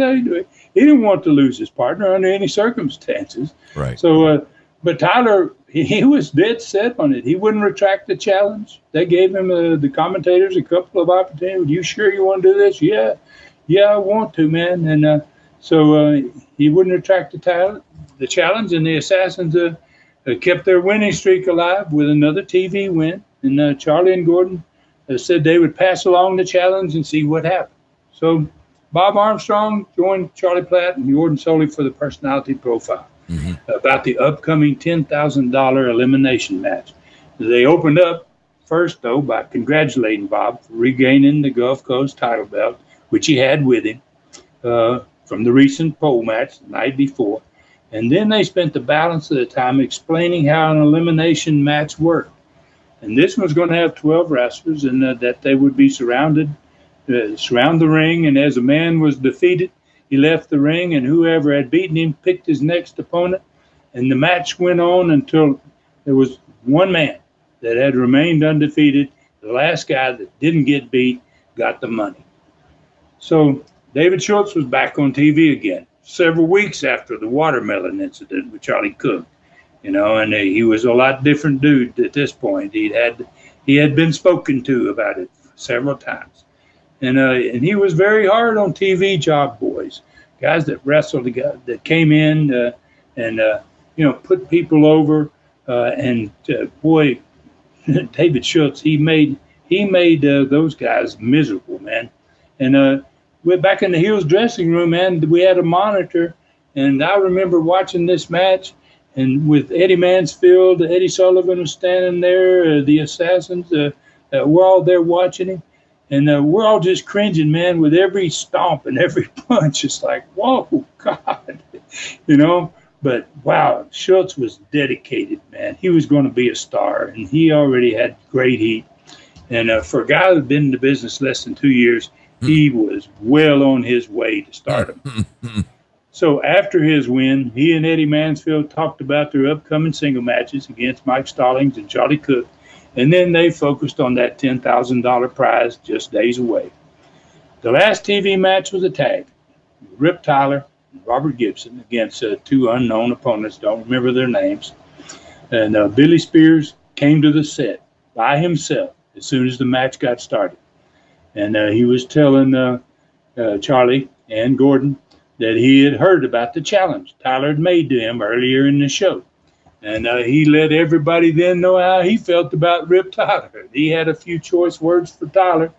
D: he didn't want to lose his partner under any circumstances.
C: Right.
D: So, but Tyler, he was dead set on it. He wouldn't retract the challenge. They gave him, the commentators, a couple of opportunities. You sure you want to do this? Yeah, I want to, man. And so he wouldn't retract the challenge, and the Assassins kept their winning streak alive with another TV win. And Charlie and Gordon said they would pass along the challenge and see what happened. So Bob Armstrong joined Charlie Platt and Gordon Soley for the personality profile about the upcoming $10,000 elimination match. They opened up first, though, by congratulating Bob for regaining the Gulf Coast title belt, which he had with him from the recent pole match the night before. And then they spent the balance of the time explaining how an elimination match worked. And this was going to have 12 wrestlers, and that they would be surround the ring. And as a man was defeated, he left the ring, and whoever had beaten him picked his next opponent. And the match went on until there was one man that had remained undefeated. The last guy that didn't get beat got the money. So David Schultz was back on TV again several weeks after the watermelon incident with Charlie Cook. You know, and he was a lot different dude at this point. He had been spoken to about it several times, and he was very hard on TV job boys, guys that wrestled, that came in and you know, put people over. And boy, David Schultz, he made those guys miserable, man. And we're back in the Hills dressing room, man. We had a monitor, and I remember watching this match. And with Eddie Mansfield, Eddie Sullivan was standing there, the Assassins, we're all there watching him. And we're all just cringing, man, with every stomp and every punch. It's like, whoa, God, you know. But, wow, Schultz was dedicated, man. He was going to be a star, and he already had great heat. And for a guy who had been in the business less than 2 years, he was well on his way to stardom. So after his win, he and Eddie Mansfield talked about their upcoming single matches against Mike Stallings and Charlie Cook, and then they focused on that $10,000 prize just days away. The last TV match was a tag. Rip Tyler and Robert Gibson against two unknown opponents, don't remember their names. And Billy Spears came to the set by himself as soon as the match got started. And he was telling Charlie and Gordon that he had heard about the challenge Tyler had made to him earlier in the show. And he let everybody then know how he felt about Rip Tyler. He had a few choice words for Tyler,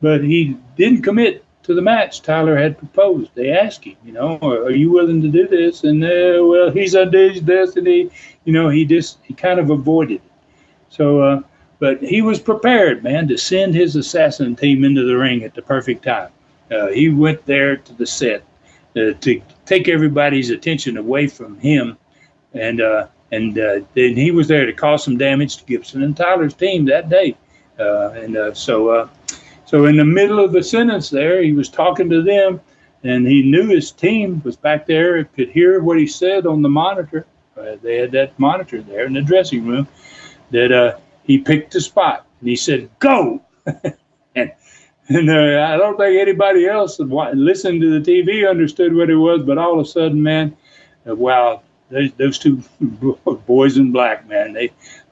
D: but he didn't commit to the match Tyler had proposed. They asked him, are you willing to do this? And well, he's undid his destiny. He kind of avoided it. So, but he was prepared, man, to send his assassin team into the ring at the perfect time. He went there to the set to take everybody's attention away from him, and then he was there to cause some damage to Gibson and Tyler's team that day. So in the middle of the sentence there, he was talking to them, and he knew his team was back there, could hear what he said on the monitor. They had that monitor there in the dressing room, that he picked a spot, and he said, "Go!" and I don't think anybody else that listened to the TV understood what it was, but all of a sudden, man, wow, those two boys in black, man,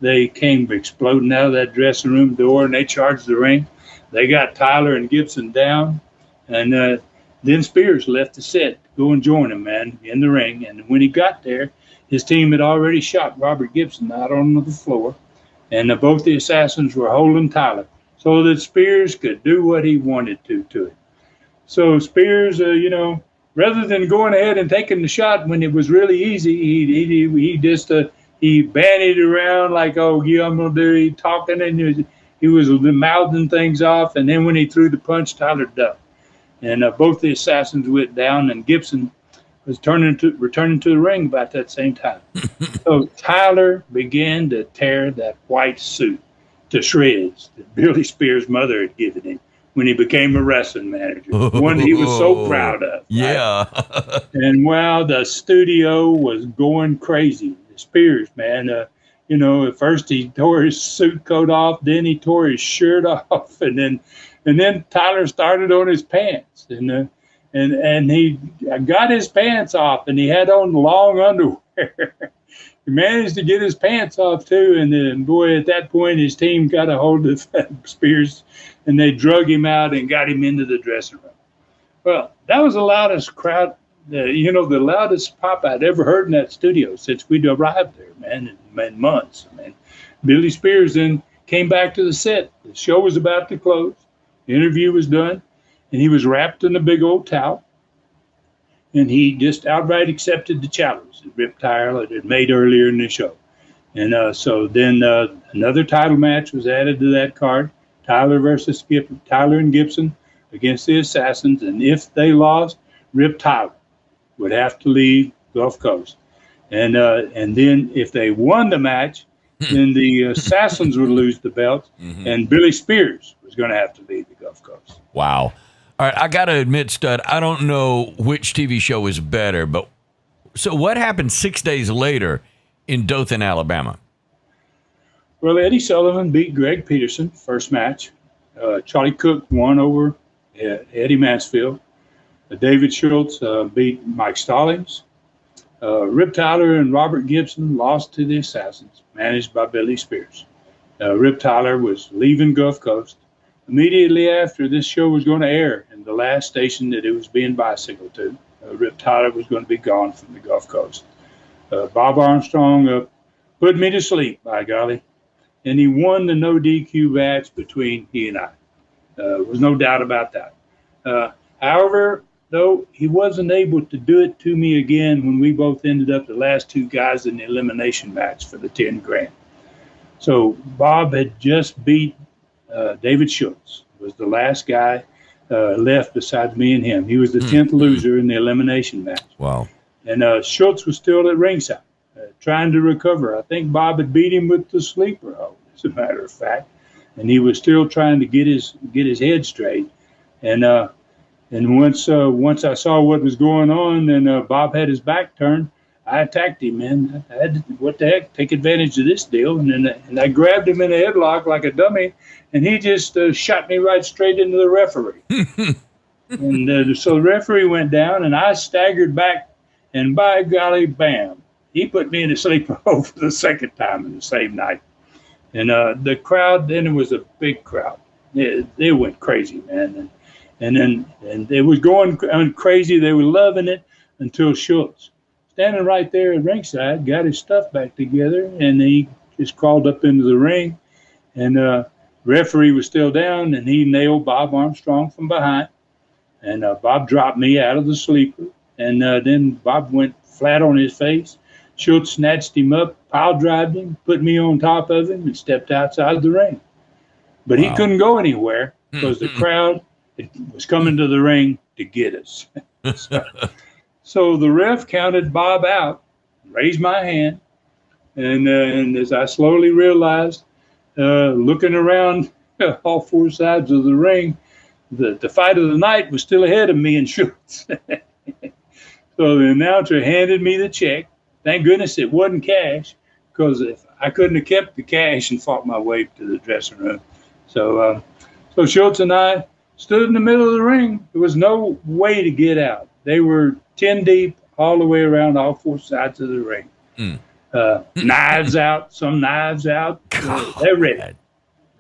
D: they came exploding out of that dressing room door, and they charged the ring. They got Tyler and Gibson down, and then Spears left the set to go and join him, man, in the ring. And when he got there, his team had already shot Robert Gibson out on the floor, and both the assassins were holding Tyler so that Spears could do what he wanted to it. So Spears, rather than going ahead and taking the shot when it was really easy, he bandied around like, "Oh, yeah, I'm gonna do." He talking, and he was mouthing things off, and then when he threw the punch, Tyler ducked. And both the assassins went down, and Gibson was returning to the ring about that same time. So Tyler began to tear that white suit to shreds that Billy Spears' mother had given him when he became a wrestling manager, one he was so proud of.
C: Yeah.
D: Right? And wow, the studio was going crazy. Spears, man, at first he tore his suit coat off, then he tore his shirt off, and then Tyler started on his pants, and he got his pants off, and he had on long underwear. He managed to get his pants off too, and then boy, at that point his team got a hold of Spears, and they drug him out and got him into the dressing room. Well, that was the loudest crowd. The loudest pop I'd ever heard in that studio since we'd arrived there, man, in months. Man, Billy Spears then came back to the set. The show was about to close. The interview was done, and he was wrapped in a big old towel. And he just outright accepted the challenge that Rip Tyler had made earlier in the show. And so then another title match was added to that card, Tyler and Gibson against the Assassins. And if they lost, Rip Tyler would have to leave Gulf Coast. And then if they won the match, then the Assassins would lose the belt, and Billy Spears was going to have to leave the Gulf Coast.
C: Wow. All right, I got to admit, Stud, I don't know which TV show is better, but so what happened 6 days later in Dothan, Alabama?
D: Well, Eddie Sullivan beat Greg Peterson, first match. Charlie Cook won over Eddie Mansfield. David Schultz beat Mike Stallings. Rip Tyler and Robert Gibson lost to the Assassins, managed by Billy Spears. Rip Tyler was leaving Gulf Coast. Immediately after this show was going to air in the last station that it was being bicycled to, Rip Tyler was going to be gone from the Gulf Coast. Bob Armstrong put me to sleep, by golly, and he won the no DQ match between he and I. There was no doubt about that. However, though, he wasn't able to do it to me again when we both ended up the last two guys in the elimination match for the 10 grand. So Bob had just beat David Schultz, was the last guy left besides me and him. He was the 10th loser in the elimination match.
C: Wow. And
D: Schultz was still at ringside, trying to recover. I think Bob had beat him with the sleeper hold, as a matter of fact, and he was still trying to get his head straight. And And once I saw what was going on, and Bob had his back turned, I attacked him, man. I had to, what the heck, take advantage of this deal. And I grabbed him in a headlock like a dummy, and he just shot me right straight into the referee. And so the referee went down, and I staggered back, and by golly, bam, he put me in a sleeper hold for the second time in the same night. And the crowd, then it was a big crowd. They went crazy, man. And it was going crazy. They were loving it until Schultz, standing right there at ringside, got his stuff back together, and he just crawled up into the ring. And referee was still down, and he nailed Bob Armstrong from behind. And Bob dropped me out of the sleeper. And then Bob went flat on his face. Schultz snatched him up, pile drived him, put me on top of him, and stepped outside the ring. But he couldn't go anywhere because the crowd was coming to the ring to get us. So the ref counted Bob out, raised my hand, and as I slowly realized, looking around all four sides of the ring, the fight of the night was still ahead of me and Schultz. So the announcer handed me the check. Thank goodness it wasn't cash, because if I couldn't have kept the cash and fought my way to the dressing room. So Schultz and I stood in the middle of the ring. There was no way to get out. They were 10 deep all the way around all four sides of the ring. Knives out, some knives out. They're ready,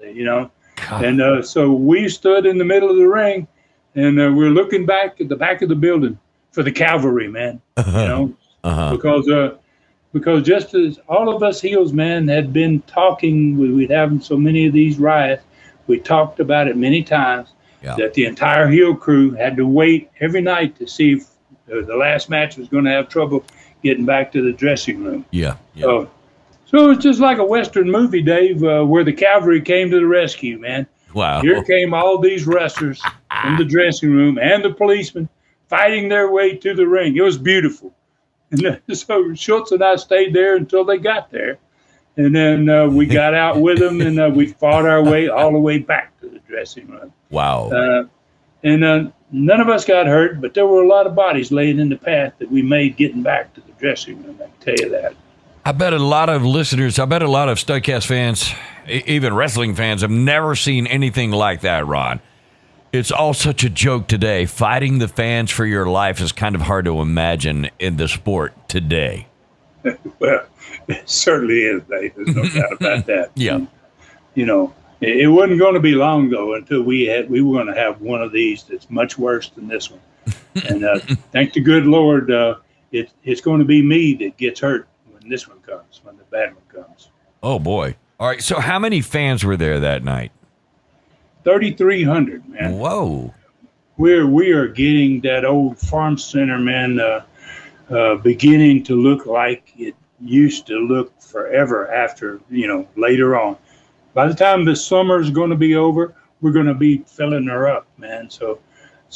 D: you know. God. And so we stood in the middle of the ring, and we're looking back at the back of the building for the cavalry, man. You know, because just as all of us heels, man, had been talking, we'd having so many of these riots. We talked about it many times. Yeah. That the entire heel crew had to wait every night to see if the last match was going to have trouble getting back to the dressing room.
C: Yeah.
D: So it was just like a Western movie, Dave, where the cavalry came to the rescue, man.
C: Wow.
D: Here came all these wrestlers from the dressing room and the policemen fighting their way to the ring. It was beautiful. And so Schultz and I stayed there until they got there. And then we got out with them, and we fought our way all the way back to the dressing room.
C: Wow.
D: And none of us got hurt, but there were a lot of bodies laying in the path that we made getting back to the dressing room. I can tell you that.
C: I bet a lot of listeners, I bet a lot of Studcast fans, even wrestling fans, have never seen anything like that, Ron. It's all such a joke today. Fighting the fans for your life is kind of hard to imagine in the sport today.
D: Well, it certainly is, Dave. There's no doubt about that.
C: Yeah.
D: You know, it wasn't going to be long, though, until we were going to have one of these that's much worse than this one. And thank the good Lord, it's going to be me that gets hurt when this one comes, when the bad one comes.
C: Oh, boy. All right, so how many fans were there that night?
D: 3,300, man.
C: Whoa.
D: We are getting that old farm center, man, beginning to look like it used to look forever after, you know, later on. By the time the summer is going to be over, we're going to be filling her up, man. So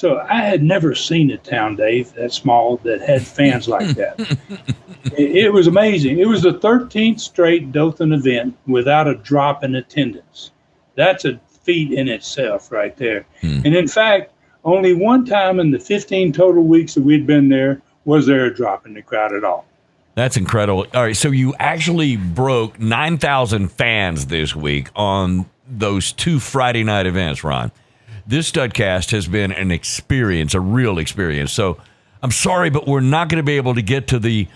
D: I had never seen a town, Dave, that small, that had fans like that. It was amazing. It was the 13th straight Dothan event without a drop in attendance. That's a feat in itself right there. And in fact, only one time in the 15 total weeks that we'd been there was there a drop in the crowd at all.
C: That's incredible. All right, so you actually broke 9,000 fans this week on those two Friday night events, Ron. This Studcast has been an experience, a real experience. So I'm sorry, but we're not going to be able to get to the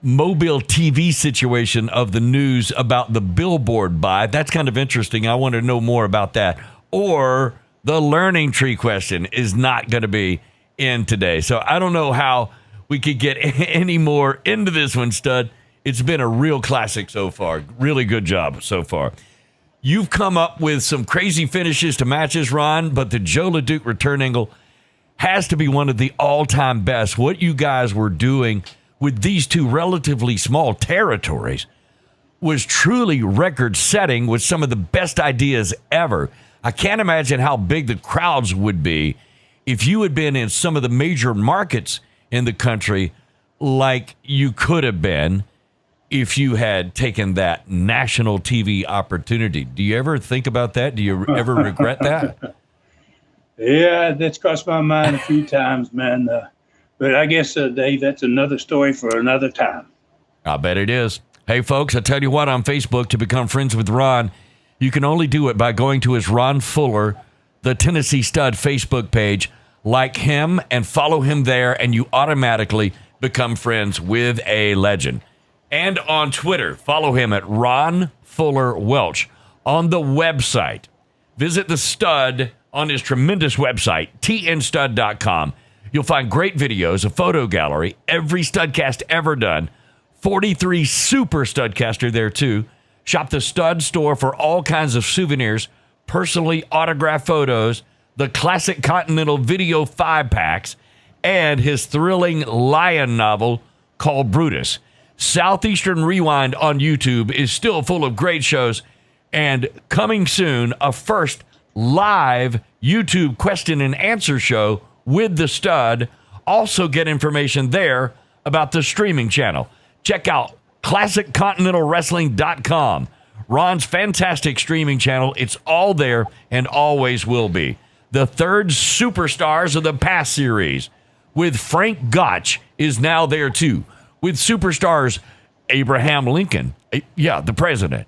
C: mobile TV situation of the news about the billboard buy. That's kind of interesting. I want to know more about that. Or the learning tree question is not going to be in today. So I don't know how we could get any more into this one, Stud. It's been a real classic so far. Really good job so far. You've come up with some crazy finishes to matches, Ron, but the Joe LeDuc return angle has to be one of the all-time best. What you guys were doing with these two relatively small territories was truly record-setting with some of the best ideas ever. I can't imagine how big the crowds would be if you had been in some of the major markets in the country like you could have been if you had taken that national TV opportunity. Do you ever think about that? Do you ever regret that?
D: Yeah, that's crossed my mind a few times, man. But I guess, Dave, that's another story for another time.
C: I bet it is. Hey, folks, I tell you what, on Facebook, to become friends with Ron, you can only do it by going to his Ron Fuller, the Tennessee Stud Facebook page. Like him and follow him there, and you automatically become friends with a legend. And on Twitter, follow him at Ron Fuller Welch. On the website, visit the Stud on his tremendous website, tnstud.com. You'll find great videos, a photo gallery, every Studcast ever done, 43 Super Studcaster there too. Shop the Stud store for all kinds of souvenirs, personally autographed photos, the classic Continental video 5-packs, and his thrilling lion novel called Brutus. Southeastern Rewind on YouTube is still full of great shows, and coming soon, a first live YouTube question and answer show with the Stud. Also get information there about the streaming channel. Check out ClassicContinentalWrestling.com. Ron's fantastic streaming channel. It's all there and always will be. The third Superstars of the Past series with Frank Gotch is now there too. With Superstars Abraham Lincoln, the president,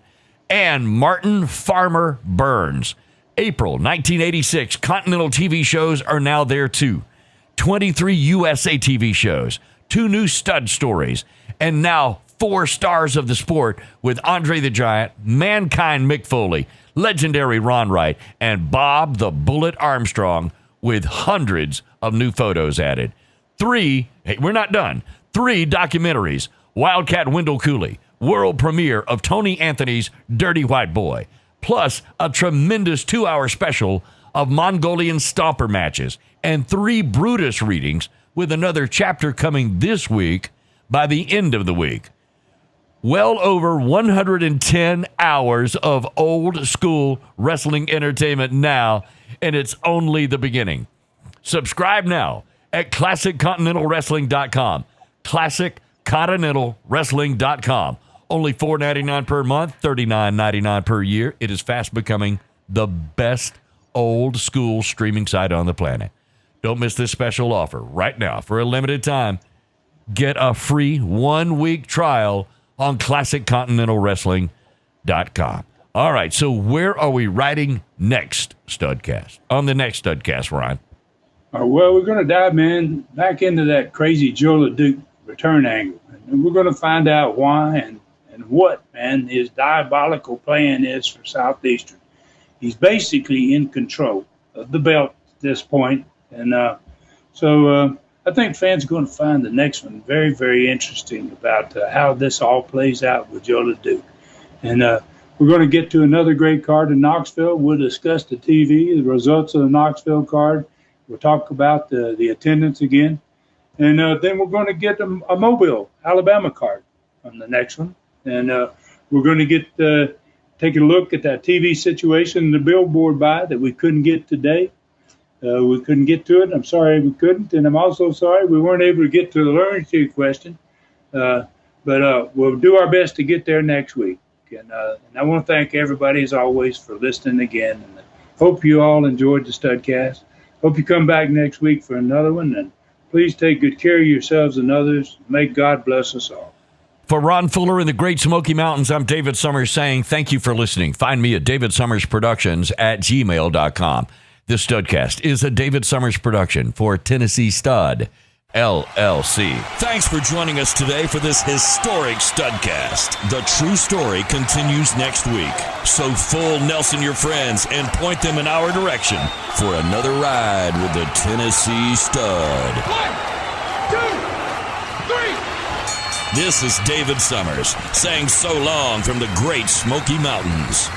C: and Martin Farmer Burns. April 1986 Continental TV shows are now there too. 23 USA TV shows, 2 new Stud stories, and now 4 stars of the sport with Andre the Giant, Mankind Mick Foley, legendary Ron Wright, and Bob the Bullet Armstrong, with hundreds of new photos added. 3 documentaries: Wildcat Wendell Cooley, world premiere of Tony Anthony's Dirty White Boy, plus a tremendous 2-hour special of Mongolian Stomper matches, and 3 Brutus readings, with another chapter coming this week by the end of the week. Well over 110 hours of old school wrestling entertainment now, and it's only the beginning. Subscribe now at ClassicContinentalWrestling.com. ClassicContinentalWrestling.com. Only $4.99 per month, $39.99 per year. It is fast becoming the best old school streaming site on the planet. Don't miss this special offer right now. For a limited time, get a free 1-week trial on ClassicContinentalWrestling.com. All right, so where are we riding next, Studcast? On the next Studcast, Ron.
D: Well, we're going to dive, man, back into that crazy Joe LeDuc return angle. And we're going to find out why and what, man, his diabolical plan is for Southeastern. He's basically in control of the belt at this point. And so I think fans are going to find the next one very, very interesting about how this all plays out with Joe LeDuc. And we're going to get to another great card in Knoxville. We'll discuss the TV, the results of the Knoxville card. We'll talk about the attendance again. And then we're going to get a Mobile, Alabama card on the next one. And we're going to get taking a look at that TV situation, the billboard buy that we couldn't get today. We couldn't get to it. I'm sorry we couldn't. And I'm also sorry we weren't able to get to the learning question. But we'll do our best to get there next week. And I want to thank everybody, as always, for listening again. And hope you all enjoyed the Studcast. Hope you come back next week for another one. And please take good care of yourselves and others. May God bless us all.
C: For Ron Fuller in the Great Smoky Mountains, I'm David Summers saying thank you for listening. Find me at davidsummersproductions@gmail.com. This Studcast is a David Summers production for Tennessee Stud, LLC.
A: Thanks for joining us today for this historic Studcast. The true story continues next week. So full Nelson your friends and point them in our direction for another ride with the Tennessee Stud.
B: 1, 2, 3.
A: This is David Summers saying so long from the Great Smoky Mountains.